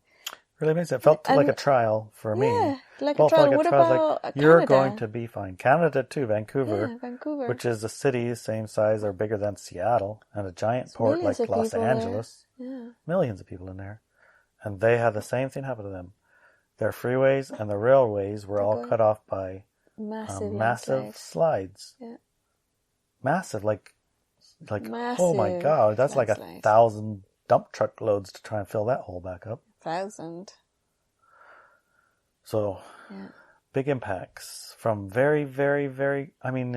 Speaker 1: Really amazing. It felt like a trial for me.
Speaker 2: Yeah, like a trial. What about Canada?
Speaker 1: You're going to be fine. Canada too, Vancouver.
Speaker 2: Yeah, Vancouver.
Speaker 1: Which is a city same size or bigger than Seattle, and a giant port like Los Angeles.
Speaker 2: Yeah.
Speaker 1: Millions of people in there. And they had the same thing happen to them. Their freeways and the railways were all cut off by massive slides.
Speaker 2: Yeah.
Speaker 1: Massive, like
Speaker 2: massive
Speaker 1: oh my God, that's like 1,000 dump truck loads to try and fill that hole back up.
Speaker 2: 1,000.
Speaker 1: So, big impacts from very, very, very, I mean,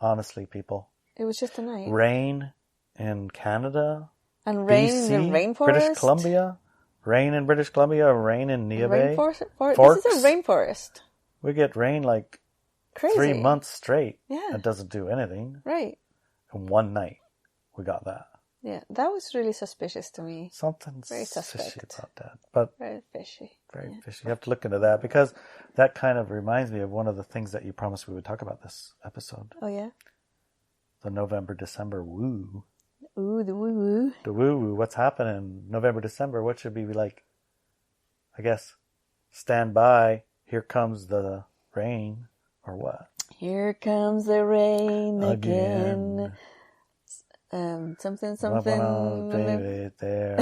Speaker 1: honestly, people.
Speaker 2: It was just a night.
Speaker 1: Rain in Canada.
Speaker 2: And rain
Speaker 1: BC,
Speaker 2: in the rainforest.
Speaker 1: British Columbia. Rain in British Columbia, rain in Nia Bay.
Speaker 2: This is a rainforest.
Speaker 1: We get rain like
Speaker 2: crazy
Speaker 1: 3 months straight.
Speaker 2: Yeah.
Speaker 1: It doesn't do anything.
Speaker 2: Right.
Speaker 1: And one night, we got that.
Speaker 2: Yeah, that was really suspicious to me.
Speaker 1: Something's
Speaker 2: very
Speaker 1: fishy about that. But
Speaker 2: very fishy.
Speaker 1: Very fishy. You have to look into that because that kind of reminds me of one of the things that you promised we would talk about this episode.
Speaker 2: Oh, yeah?
Speaker 1: The November-December woo.
Speaker 2: Ooh, the woo-woo.
Speaker 1: The woo-woo. What's happening November, December? What should we be like? I guess, stand by. Here comes the rain. Or what?
Speaker 2: Here comes the rain again. Something.
Speaker 1: Baby, there.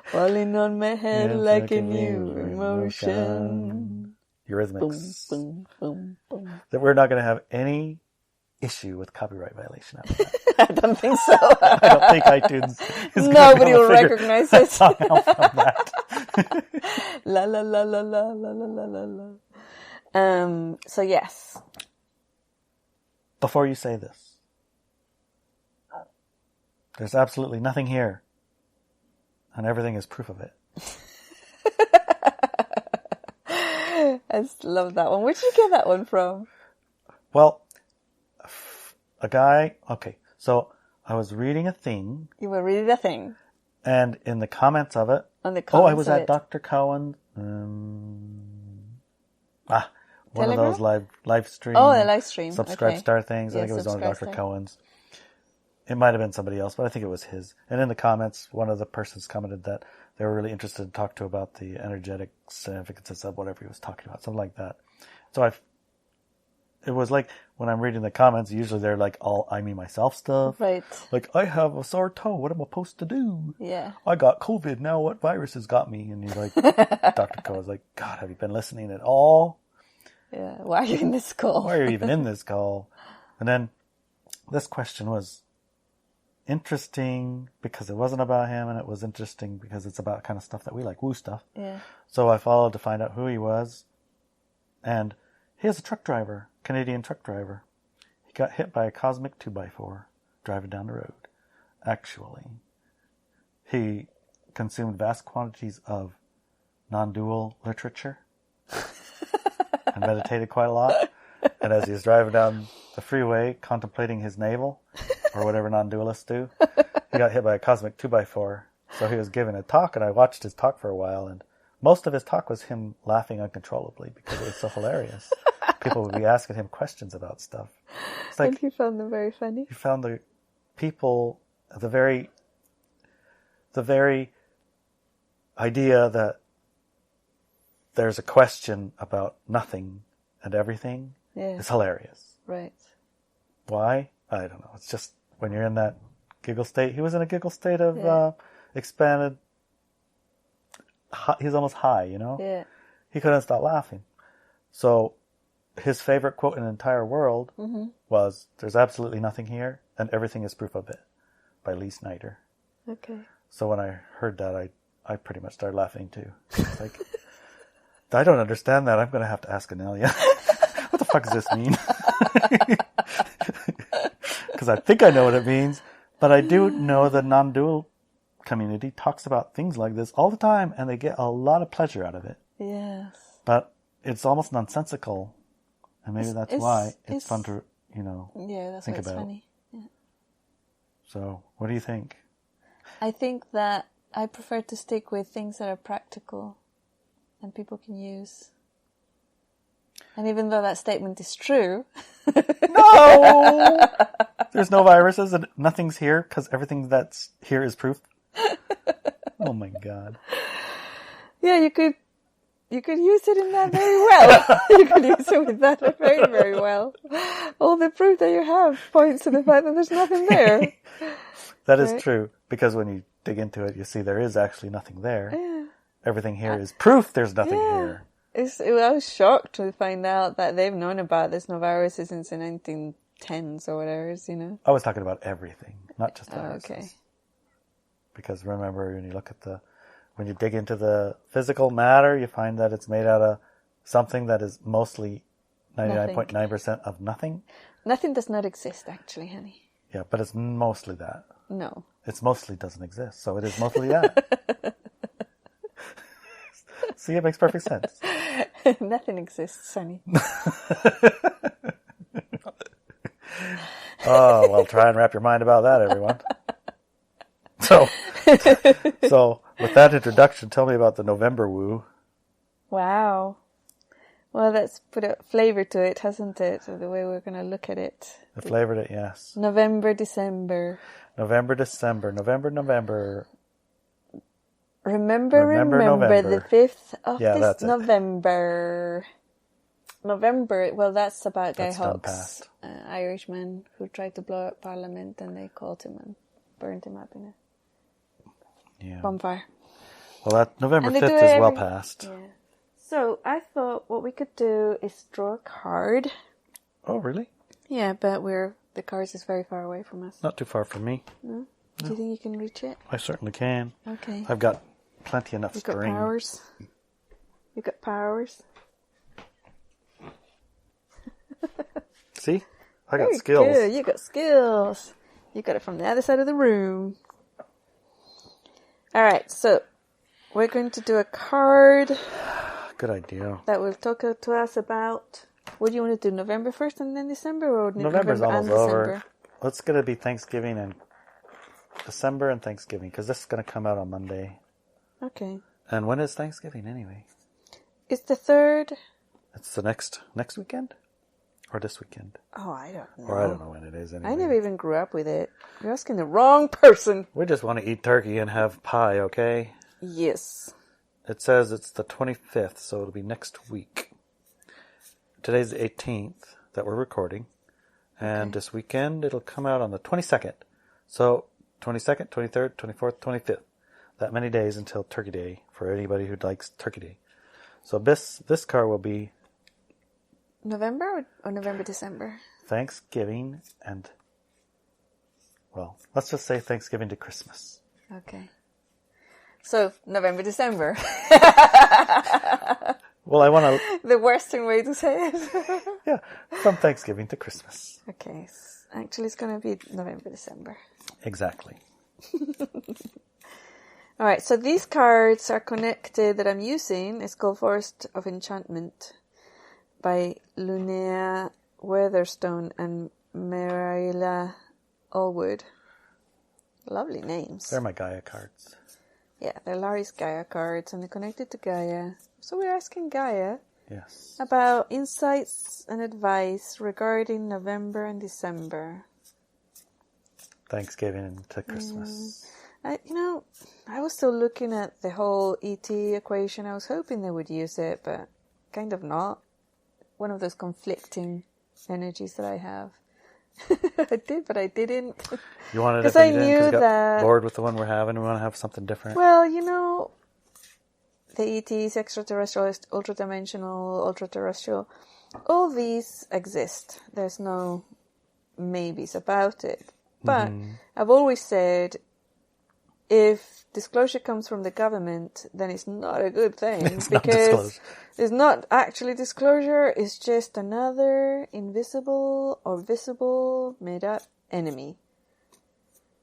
Speaker 2: Falling on my head like a new emotion.
Speaker 1: Eurythmics.
Speaker 2: Boom, boom, boom.
Speaker 1: That we're not going to have any issue with copyright violation after that.
Speaker 2: I don't think so.
Speaker 1: I don't think iTunes is
Speaker 2: nobody will recognize it.
Speaker 1: Song out from that.
Speaker 2: La la la la la la la la la. So yes.
Speaker 1: Before you say this, There's absolutely nothing here. And everything is proof of it.
Speaker 2: I just love that one. Where did you get that one from?
Speaker 1: Well, a guy... Okay, so I was reading a thing.
Speaker 2: You were reading a thing.
Speaker 1: And in the comments of it...
Speaker 2: On the comments
Speaker 1: I was at Dr. Cowan. One
Speaker 2: Telegram?
Speaker 1: of those live stream.
Speaker 2: Oh, the live stream.
Speaker 1: Subscribe
Speaker 2: okay.
Speaker 1: star things. I
Speaker 2: Yeah,
Speaker 1: think it was one of Dr.
Speaker 2: Subscribe
Speaker 1: Cowan's. It might have been somebody else, but I think it was his. And in the comments, one of the persons commented that they were really interested to talk to about the energetic significance of whatever he was talking about, something like that. So it was like when I'm reading the comments, usually they're like all I me myself stuff.
Speaker 2: Right.
Speaker 1: Like, I have a sore toe. What am I supposed to do?
Speaker 2: Yeah.
Speaker 1: I got COVID. Now what virus has got me? And you're like, Dr. Co is like, God, have you been listening at all?
Speaker 2: Yeah. Why are you in this call?
Speaker 1: Why are you even in this call? And then this question was interesting because it wasn't about him, and it was interesting because it's about kind of stuff that we like, woo stuff.
Speaker 2: Yeah.
Speaker 1: So I followed to find out who he was, and he is a truck driver, Canadian truck driver. He got hit by a cosmic 2x4 driving down the road. Actually, he consumed vast quantities of non-dual literature and meditated quite a lot. And as he was driving down the freeway, contemplating his navel, or whatever non-dualists do, he got hit by a cosmic 2x4. So he was giving a talk, and I watched his talk for a while, and most of his talk was him laughing uncontrollably because it was so hilarious. People would be asking him questions about stuff. It's like,
Speaker 2: and he found them very funny.
Speaker 1: He found the people, the very idea that there's a question about nothing and everything is hilarious.
Speaker 2: Right.
Speaker 1: Why? I don't know. It's just when you're in that giggle state. He was in a giggle state of expanded. He's almost high, you know?
Speaker 2: Yeah.
Speaker 1: He couldn't stop laughing. So his favorite quote in the entire world was, "There's absolutely nothing here, and everything is proof of it," by Lee Snyder.
Speaker 2: Okay.
Speaker 1: So when I heard that, I pretty much started laughing too. It's like, I don't understand that. I'm going to have to ask Inelia. What the fuck does this mean? Because I think I know what it means, but I do know the non-dual community talks about things like this all the time, and they get a lot of pleasure out of it.
Speaker 2: Yes.
Speaker 1: But it's almost nonsensical, and maybe that's why it's fun to,
Speaker 2: that's
Speaker 1: think
Speaker 2: why it's
Speaker 1: about.
Speaker 2: funny. Yeah.
Speaker 1: So, what do you think?
Speaker 2: I think that I prefer to stick with things that are practical and people can use. And even though that statement is true... No!
Speaker 1: There's no viruses and nothing's here because everything that's here is proof. Oh my God.
Speaker 2: Yeah, you could use it in that very well. You could use it with that very, very well. All the proof that you have points to the fact that there's nothing there.
Speaker 1: That is true, because when you dig into it, you see there is actually nothing there.
Speaker 2: Yeah.
Speaker 1: Everything here is proof there's nothing here.
Speaker 2: I was shocked to find out that they've known about there's no viruses since the 1910s or whatever,
Speaker 1: I was talking about everything, not just viruses.
Speaker 2: Okay.
Speaker 1: Because remember, when you dig into the physical matter, you find that it's made out of something that is mostly 99.9% of nothing.
Speaker 2: Nothing does not exist, actually, honey.
Speaker 1: Yeah, but it's mostly that.
Speaker 2: No.
Speaker 1: It's mostly doesn't exist, so it is mostly that. See, it makes perfect sense.
Speaker 2: Nothing exists, honey.
Speaker 1: Oh, well, try and wrap your mind about that, everyone. So with that introduction, tell me about the November Woo.
Speaker 2: Wow. Well, that's put a flavor to it, hasn't it? The way we're going to look at it.
Speaker 1: It flavored it, yes.
Speaker 2: November, December.
Speaker 1: November, December. November.
Speaker 2: Remember,
Speaker 1: November.
Speaker 2: the 5th of
Speaker 1: that's it.
Speaker 2: November. November, well, that's about Guy
Speaker 1: That's done
Speaker 2: Hawkes,
Speaker 1: past.
Speaker 2: Irishman who tried to blow up Parliament, and they caught him and burned him up in a bonfire.
Speaker 1: Well, that November
Speaker 2: And they
Speaker 1: 5th
Speaker 2: do it
Speaker 1: is well
Speaker 2: every-
Speaker 1: past.
Speaker 2: Yeah. So I thought what we could do is draw a card.
Speaker 1: Oh, really?
Speaker 2: Yeah, but the cards is very far away from us.
Speaker 1: Not too far from me.
Speaker 2: No? Do you think you can reach it?
Speaker 1: I certainly can.
Speaker 2: Okay.
Speaker 1: I've got plenty enough
Speaker 2: You've got
Speaker 1: string.
Speaker 2: powers. You've got powers.
Speaker 1: See? I got
Speaker 2: Very
Speaker 1: skills.
Speaker 2: Good. You got skills. You got it from the other side of the room. All right, so we're going to do a card.
Speaker 1: Good idea.
Speaker 2: That will talk to us about. What do you want to do? November 1st and then December, or
Speaker 1: November's
Speaker 2: November
Speaker 1: almost
Speaker 2: and
Speaker 1: over.
Speaker 2: December?
Speaker 1: It's going to be Thanksgiving and December and Thanksgiving, because this is going to come out on Monday.
Speaker 2: Okay.
Speaker 1: And when is Thanksgiving anyway?
Speaker 2: It's the 3rd.
Speaker 1: It's the next weekend? Or this weekend?
Speaker 2: Oh, I don't know.
Speaker 1: Or I don't know when it is anyway.
Speaker 2: I never even grew up with it. You're asking the wrong person.
Speaker 1: We just want to eat turkey and have pie, okay?
Speaker 2: Yes.
Speaker 1: It says it's the 25th, so it'll be next week. Today's the 18th that we're recording. And this weekend, it'll come out on the 22nd. So, 22nd, 23rd, 24th, 25th. That many days until Turkey Day for anybody who likes Turkey Day. So this car will be
Speaker 2: November or November, December?
Speaker 1: Thanksgiving and, well, let's just say Thanksgiving to Christmas.
Speaker 2: Okay. So, November, December.
Speaker 1: Well, I want to...
Speaker 2: The Western way to say it.
Speaker 1: Yeah, from Thanksgiving to Christmas.
Speaker 2: Okay. Actually, it's going to be November, December.
Speaker 1: Exactly.
Speaker 2: All right, so these cards are connected that I'm using. It's called Forest of Enchantment by Linnea Weatherstone and Miraila Allwood. Lovely names.
Speaker 1: They're my Gaia cards.
Speaker 2: Yeah, they're Larry's Gaia cards, and they're connected to Gaia. So we're asking Gaia
Speaker 1: Yes.
Speaker 2: about insights and advice regarding November and December.
Speaker 1: Thanksgiving to Christmas.
Speaker 2: I was still looking at the whole ET equation. I was hoping they would use it, but kind of not. One of those conflicting energies that I have. I did, but I didn't.
Speaker 1: You wanted it,
Speaker 2: Because
Speaker 1: but
Speaker 2: I
Speaker 1: you didn't,
Speaker 2: knew
Speaker 1: 'cause you got
Speaker 2: that.
Speaker 1: bored with the one we're having. We want to have something different.
Speaker 2: Well, the ETs, extraterrestrial, ultradimensional, ultra-terrestrial, all these exist. There's no maybes about it. But I've always said, if disclosure comes from the government, then it's not a good thing.
Speaker 1: It's not
Speaker 2: because
Speaker 1: disclosure.
Speaker 2: it's not actually disclosure, it's just another invisible or visible made-up enemy.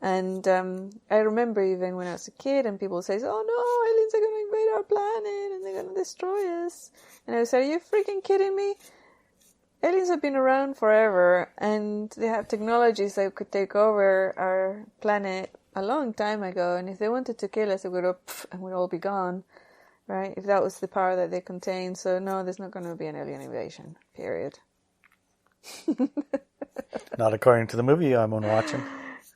Speaker 2: And I remember even when I was a kid and people say, oh no, aliens are going to invade our planet and they're going to destroy us. And I would say, are you freaking kidding me? Aliens have been around forever and they have technologies that could take over our planet a long time ago. And if they wanted to kill us, it would have, and we'd all be gone, right? If that was the power that they contain. So no, there's not going to be an alien invasion, period.
Speaker 1: Not according to the movie I'm watching.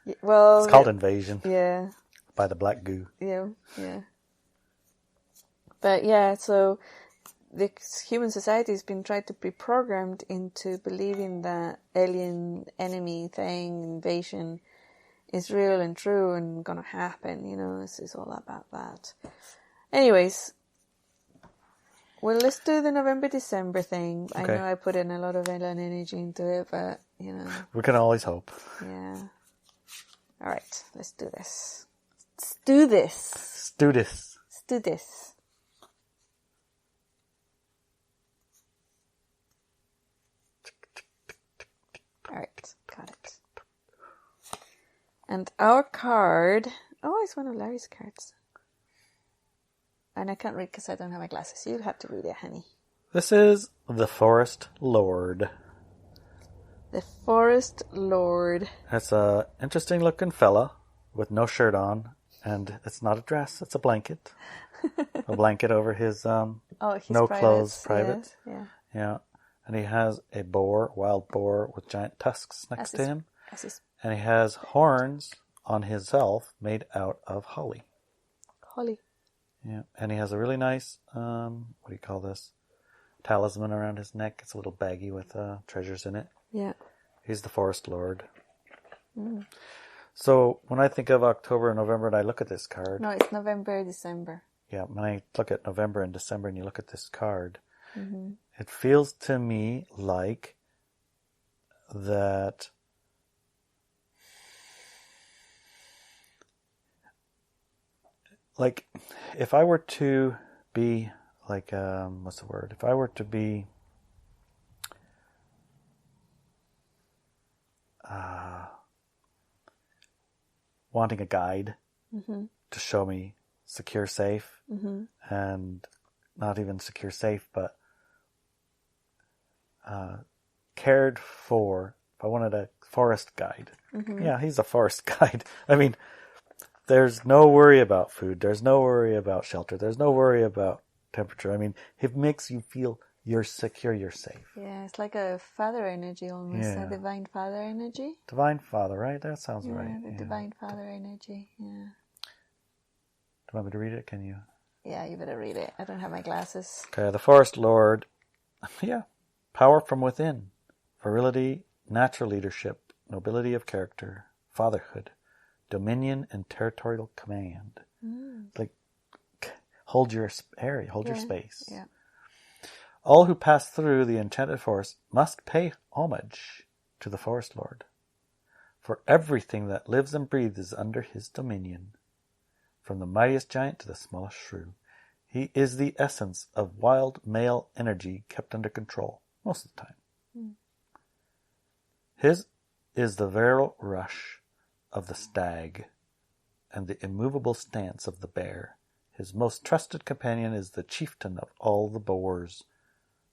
Speaker 2: Yeah, well,
Speaker 1: It's called Invasion.
Speaker 2: Yeah.
Speaker 1: By the Black Goo.
Speaker 2: Yeah. But yeah, so the human society has been tried to be programmed into believing that alien enemy thing, invasion, is real and true and gonna happen. This is all about that. Anyways, well, let's do the November-December thing. Okay. I know I put in a lot of alien energy into it, but,
Speaker 1: We can always hope.
Speaker 2: Yeah. All right, let's do this. Let's do this.
Speaker 1: Let's do this.
Speaker 2: Let's do this. All right, got it. And our card... Oh, it's one of Larry's cards. And I can't read because I don't have my glasses. You'll have to read it, honey.
Speaker 1: This is the Forest Lord.
Speaker 2: The Forest Lord.
Speaker 1: It's a interesting looking fella with no shirt on, and it's not a dress, it's a blanket. A blanket over his
Speaker 2: his
Speaker 1: no clothes private.
Speaker 2: Yes,
Speaker 1: yeah. And he has a wild boar with giant tusks next to him. And he has horns on himself made out of holly.
Speaker 2: Holly.
Speaker 1: Yeah. And he has a really nice, what do you call this? Talisman around his neck. It's a little baggie with treasures in it.
Speaker 2: Yeah.
Speaker 1: He's the Forest Lord. Mm. So when I think of October and November and I look at this card...
Speaker 2: No, it's November, December.
Speaker 1: Yeah, when I look at November and December and you look at this card, it feels to me like that... Like, if I were to be, like, what's the word? If I were to be... wanting a guide
Speaker 2: Mm-hmm.
Speaker 1: to show me secure, safe,
Speaker 2: Mm-hmm.
Speaker 1: and not even secure, safe, but cared for. If I wanted a forest guide, yeah, he's a forest guide. I mean, there's no worry about food. There's no worry about shelter. There's no worry about temperature. I mean, it makes you feel you're secure, you're safe.
Speaker 2: Yeah, it's like a father energy almost,
Speaker 1: Yeah.
Speaker 2: a divine father energy.
Speaker 1: Divine Father, right? That sounds
Speaker 2: Yeah,
Speaker 1: right.
Speaker 2: the
Speaker 1: Yeah.
Speaker 2: divine father energy. Yeah.
Speaker 1: Do you want me to read it? Can you?
Speaker 2: Yeah, you better read it. I don't have my glasses.
Speaker 1: Okay, the Forest Lord. Yeah. Power from within. Virility, natural leadership, nobility of character, fatherhood, dominion, and territorial command. Like, hold your area, hold your space.
Speaker 2: Yeah.
Speaker 1: All who pass through the enchanted forest must pay homage to the Forest Lord, for everything that lives and breathes is under his dominion, from the mightiest giant to the smallest shrew. He is the essence of wild male energy kept under control, most of the time. His is the virile rush of the stag and the immovable stance of the bear. His most trusted companion is the chieftain of all the boars.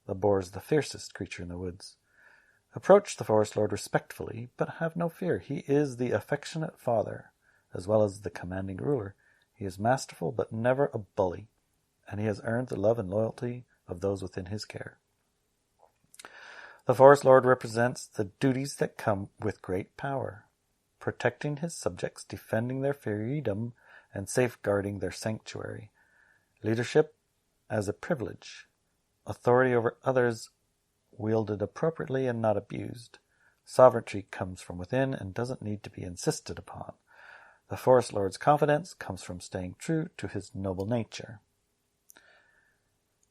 Speaker 1: The boar is the fiercest creature in the woods. Approach the Forest Lord respectfully, but have no fear. He is the affectionate father, as well as the commanding ruler. He is masterful, but never a bully, and he has earned the love and loyalty of those within his care. The Forest Lord represents the duties that come with great power, protecting his subjects, defending their freedom, and safeguarding their sanctuary. Leadership as a privilege, authority over others wielded appropriately and not abused. Sovereignty comes from within and doesn't need to be insisted upon. The Forest Lord's confidence comes from staying true to his noble nature.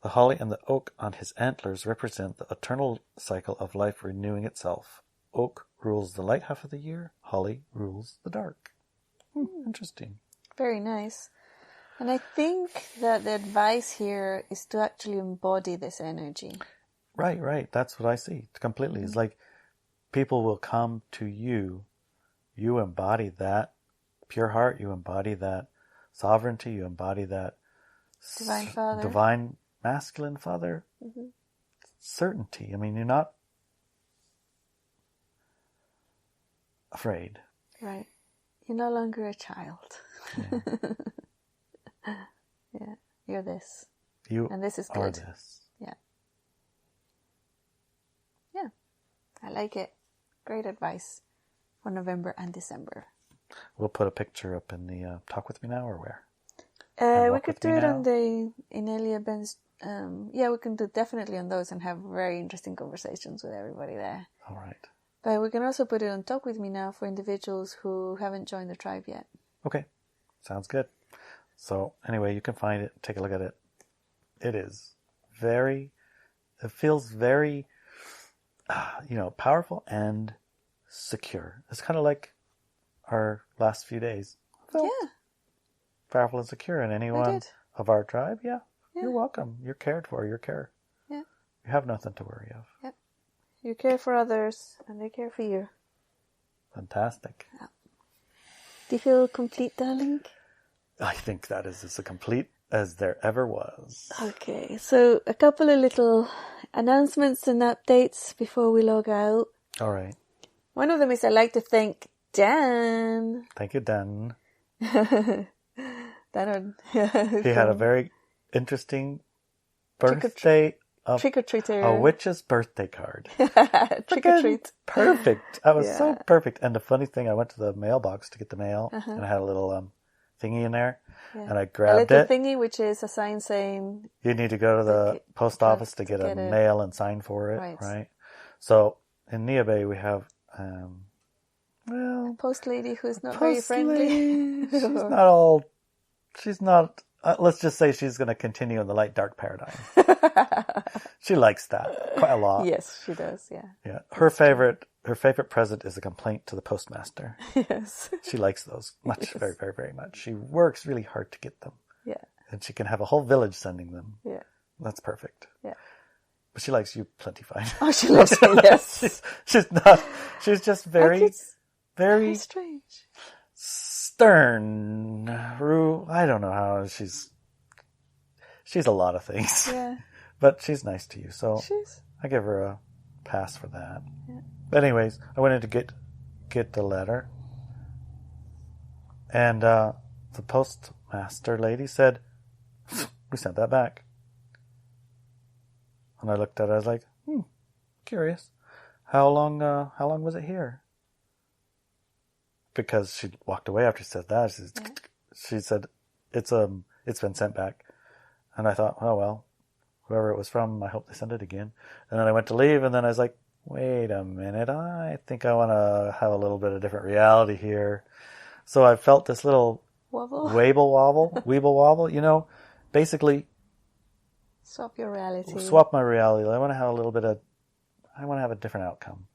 Speaker 1: The holly and the oak on his antlers represent the eternal cycle of life renewing itself. Oak rules the light half of the year, holly rules the dark. Interesting.
Speaker 2: Very nice. And I think that the advice here is to actually embody this energy.
Speaker 1: Right. That's what I see completely. It's like people will come to you. You embody that pure heart. You embody that sovereignty. You embody that
Speaker 2: Divine Father.
Speaker 1: Divine masculine father. Certainty. I mean, you're not afraid.
Speaker 2: Right. You're no longer a child.
Speaker 1: Yeah.
Speaker 2: Yeah. You're this.
Speaker 1: You
Speaker 2: and this is good.
Speaker 1: are this.
Speaker 2: Yeah. Yeah. I like it. Great advice for November and December.
Speaker 1: We'll put a picture up in the Talk With Me Now or where?
Speaker 2: We could do it on the Inelia Benz. We can do definitely on those and have very interesting conversations with everybody there.
Speaker 1: All right.
Speaker 2: But we can also put it on Talk With Me Now for individuals who haven't joined the tribe yet.
Speaker 1: Okay. Sounds good. So anyway, you can find it, take a look at it. It feels very, powerful and secure. It's kind of like our last few days. Powerful and secure. And anyone of our tribe, you're welcome. You're cared for. You're care.
Speaker 2: Yeah.
Speaker 1: You have nothing to worry of.
Speaker 2: Yep. You care for others and they care for you.
Speaker 1: Fantastic.
Speaker 2: Yeah. Do you feel complete, darling?
Speaker 1: I think that is as complete as there ever was.
Speaker 2: Okay, so a couple of little announcements and updates before we log out.
Speaker 1: All right.
Speaker 2: One of them is I'd like to thank Dan.
Speaker 1: Thank you, Dan.
Speaker 2: Dan.
Speaker 1: He had a very interesting birthday of
Speaker 2: trick-or-treater.
Speaker 1: A witch's birthday card.
Speaker 2: Trick-or-treat.
Speaker 1: Perfect. I was so perfect. And the funny thing, I went to the mailbox to get the mail, and I had a little thingy in there, and I grabbed
Speaker 2: a little thingy, which is a sign saying
Speaker 1: you need to go to the post office to get a mail and sign for it, right? So in Nia Bay we have
Speaker 2: a post lady who's not very friendly.
Speaker 1: She's not. Let's just say she's going to continue in the light dark paradigm. She likes that quite a lot.
Speaker 2: Yes, she does. Yeah.
Speaker 1: Yeah. Her favorite present is a complaint to the postmaster.
Speaker 2: Yes.
Speaker 1: She likes those very, very, very much. She works really hard to get them.
Speaker 2: Yeah.
Speaker 1: And she can have a whole village sending them.
Speaker 2: Yeah.
Speaker 1: That's perfect.
Speaker 2: Yeah.
Speaker 1: But she likes you plenty fine.
Speaker 2: Oh, she likes me, yes.
Speaker 1: She's just very
Speaker 2: strange.
Speaker 1: stern, I don't know how she's a lot of things.
Speaker 2: Yeah.
Speaker 1: But she's nice to you, so
Speaker 2: She's...
Speaker 1: I give her a pass for that.
Speaker 2: Yeah.
Speaker 1: But anyways, I went in to get the letter, and the postmaster lady said, "We sent that back." And I looked at it, I was like, curious. How long was it here? Because she walked away after she said that. She said, it's been sent back. And I thought, oh well, whoever it was from, I hope they send it again. And then I went to leave, and then I was like, wait a minute, I think I want to have a little bit of different reality here. So I felt this little weeble wobble, basically
Speaker 2: swap your reality.
Speaker 1: Swap my reality. I want to have a different outcome.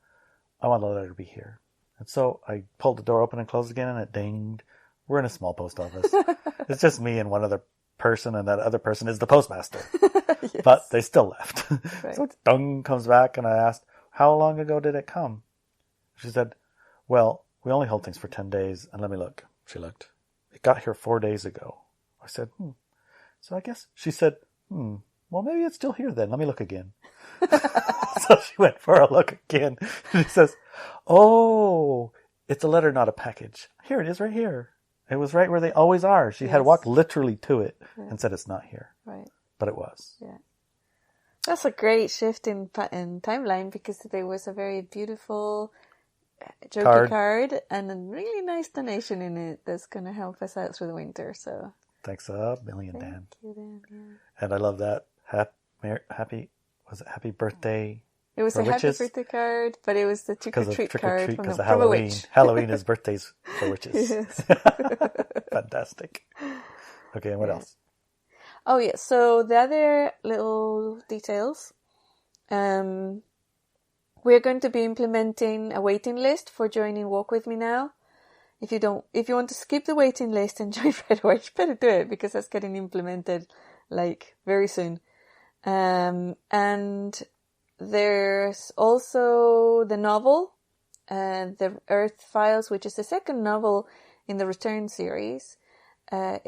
Speaker 1: I want the letter to be here. And so I pulled the door open and closed again, and it dinged. We're in a small post office. It's just me and one other person, and that other person is the postmaster. Yes. But they still left. Right. So dung comes back, and I asked, how long ago did it come? She said, well, we only hold things for 10 days, and let me look. She looked. It got here 4 days ago. I said, So I guess, she said, well, maybe it's still here then. Let me look again. So she went for a look again. And she says, oh, it's a letter, not a package. Here it is right here. It was right where they always are. She had walked literally to it and said it's not here. Right. But it was.
Speaker 2: Yeah. That's a great shift in timeline, because there was a very beautiful jokey card and a really nice donation in it that's going to help us out through the winter. So
Speaker 1: thanks a million, Dan.
Speaker 2: Thank you, Dan. Yeah.
Speaker 1: And I love that. Happy birthday?
Speaker 2: It was a happy birthday card, but it was the trick-or-treat card from
Speaker 1: Halloween.
Speaker 2: A witch.
Speaker 1: Halloween is birthdays for witches. Yes. Fantastic. Okay, and what else?
Speaker 2: Oh, yeah. So the other little details. We're going to be implementing a waiting list for joining Walk With Me now. If you want to skip the waiting list and join right away, you better do it, because that's getting implemented very soon. And there's also the novel, The Earth Files, which is the second novel in the Return series. I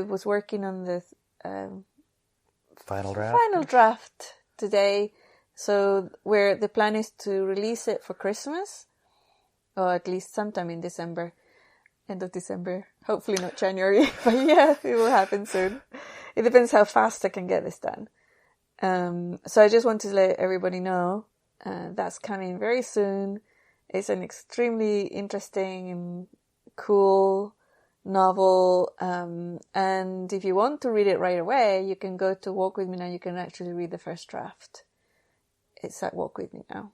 Speaker 2: was working on the
Speaker 1: final
Speaker 2: draft today. So where the plan is to release it for Christmas, or at least sometime in December, end of December, hopefully not January, but yeah, it will happen soon. It depends how fast I can get this done. So I just want to let everybody know that's coming very soon. It's an extremely interesting and cool novel. And if you want to read it right away, you can go to Walk With Me Now. You can actually read the first draft. It's at Walk With Me Now.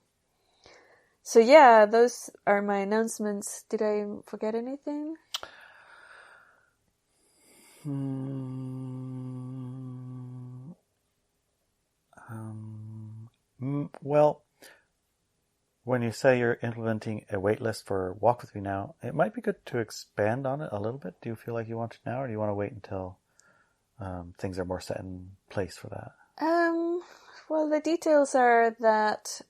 Speaker 2: So yeah, those are my announcements. Did I forget anything?
Speaker 1: Well, when you say you're implementing a wait list for Walk With Me Now, it might be good to expand on it a little bit. Do you feel like you want to now, or do you want to wait until things are more set in place for that?
Speaker 2: Well, the details are that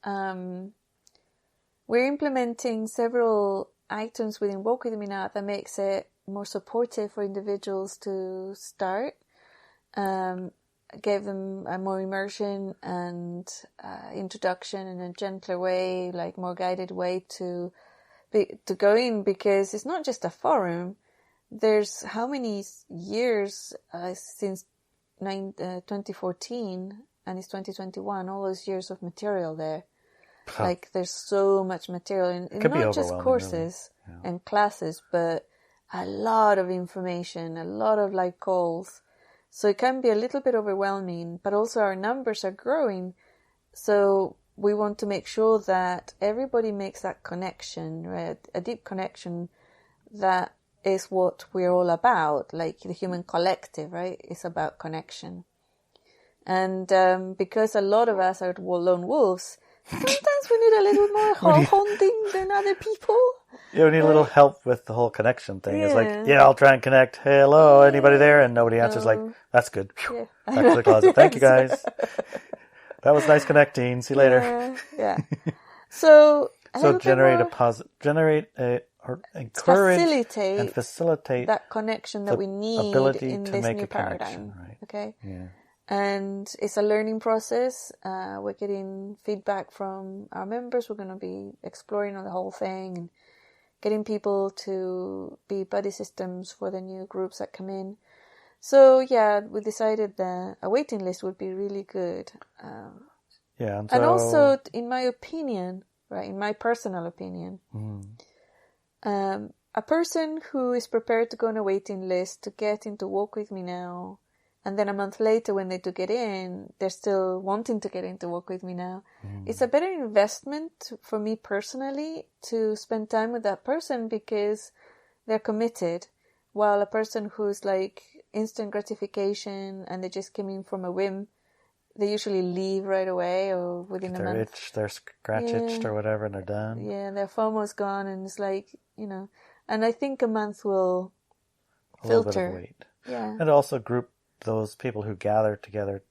Speaker 2: we're implementing several items within Walk With Me Now that makes it more supportive for individuals to start. Gave them a more immersion and introduction in a gentler way, more guided way to go in, because it's not just a forum. There's how many years since 2014, and it's 2021, all those years of material there. Huh. There's so much material, and not just courses really. Yeah. And classes, but a lot of information, a lot of calls. So it can be a little bit overwhelming, but also our numbers are growing. So we want to make sure that everybody makes that connection, right? A deep connection. That is what we're all about. The human collective, right? It's about connection. And because a lot of us are lone wolves, sometimes we need a little more hunting than other people.
Speaker 1: You need a little help with the whole connection thing. Yeah. It's I'll try and connect. Hey, hello, anybody there? And nobody answers. That's good. Yeah. Back to the closet. Thank you, guys. That was nice connecting. See you later.
Speaker 2: Yeah. So
Speaker 1: generate a or encourage
Speaker 2: facilitate
Speaker 1: and facilitate
Speaker 2: that connection that we need
Speaker 1: ability
Speaker 2: in
Speaker 1: to
Speaker 2: this
Speaker 1: make
Speaker 2: new
Speaker 1: a connection,
Speaker 2: paradigm.
Speaker 1: right?
Speaker 2: Okay.
Speaker 1: Yeah.
Speaker 2: And it's a learning process. We're getting feedback from our members. We're going to be exploring on the whole thing and getting people to be buddy systems for the new groups that come in. So yeah, we decided that a waiting list would be really good.
Speaker 1: Yeah,
Speaker 2: and also, in my opinion, right, in my personal opinion, a person who is prepared to go on a waiting list to get into Walk With Me Now, and then a month later when they do get in, they're still wanting to get into Walk With Me Now, it's a better investment for me personally to spend time with that person because they're committed, while a person who's like instant gratification and they just came in from a whim, they usually leave right away or within a month.
Speaker 1: They're scratch itched or whatever, and they're done.
Speaker 2: Yeah, their FOMO's gone, and it's like, and I think a month will filter.
Speaker 1: A little bit of weight.
Speaker 2: Yeah.
Speaker 1: And also group those people who gather together.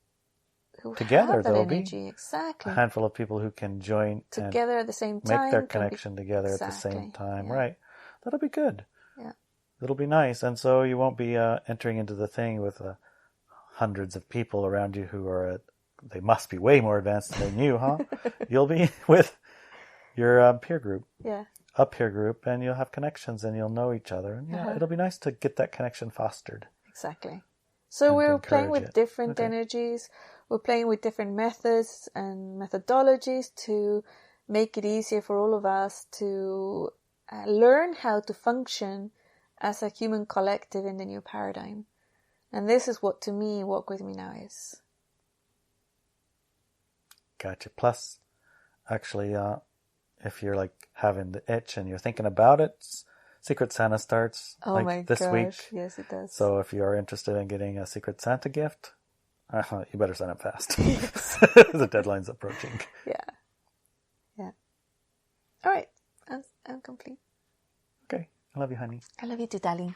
Speaker 2: Who
Speaker 1: together,
Speaker 2: have that
Speaker 1: there'll
Speaker 2: energy,
Speaker 1: be
Speaker 2: exactly.
Speaker 1: a handful of people who can join
Speaker 2: together at the same time.
Speaker 1: Make their connection together at the same time. Yeah. Right. That'll be good.
Speaker 2: Yeah.
Speaker 1: It'll be nice. And so you won't be entering into the thing with hundreds of people around you who are they must be way more advanced than you, huh? You'll be with your peer group.
Speaker 2: Yeah.
Speaker 1: A peer group, and you'll have connections and you'll know each other. And yeah, it'll be nice to get that connection fostered.
Speaker 2: Exactly. So we're playing with different energies. We're playing with different methods and methodologies to make it easier for all of us to learn how to function as a human collective in the new paradigm. And this is what, to me, Walk With Me Now is.
Speaker 1: Gotcha. Plus, actually, if you're like having the itch and you're thinking about it, Secret Santa starts this week.
Speaker 2: Yes, it does.
Speaker 1: So if you are interested in getting a Secret Santa gift, you better sign up fast.
Speaker 2: Yes.
Speaker 1: The deadline's approaching.
Speaker 2: Yeah. All right. I'm complete.
Speaker 1: Okay. I love you, honey.
Speaker 2: I love you too, darling.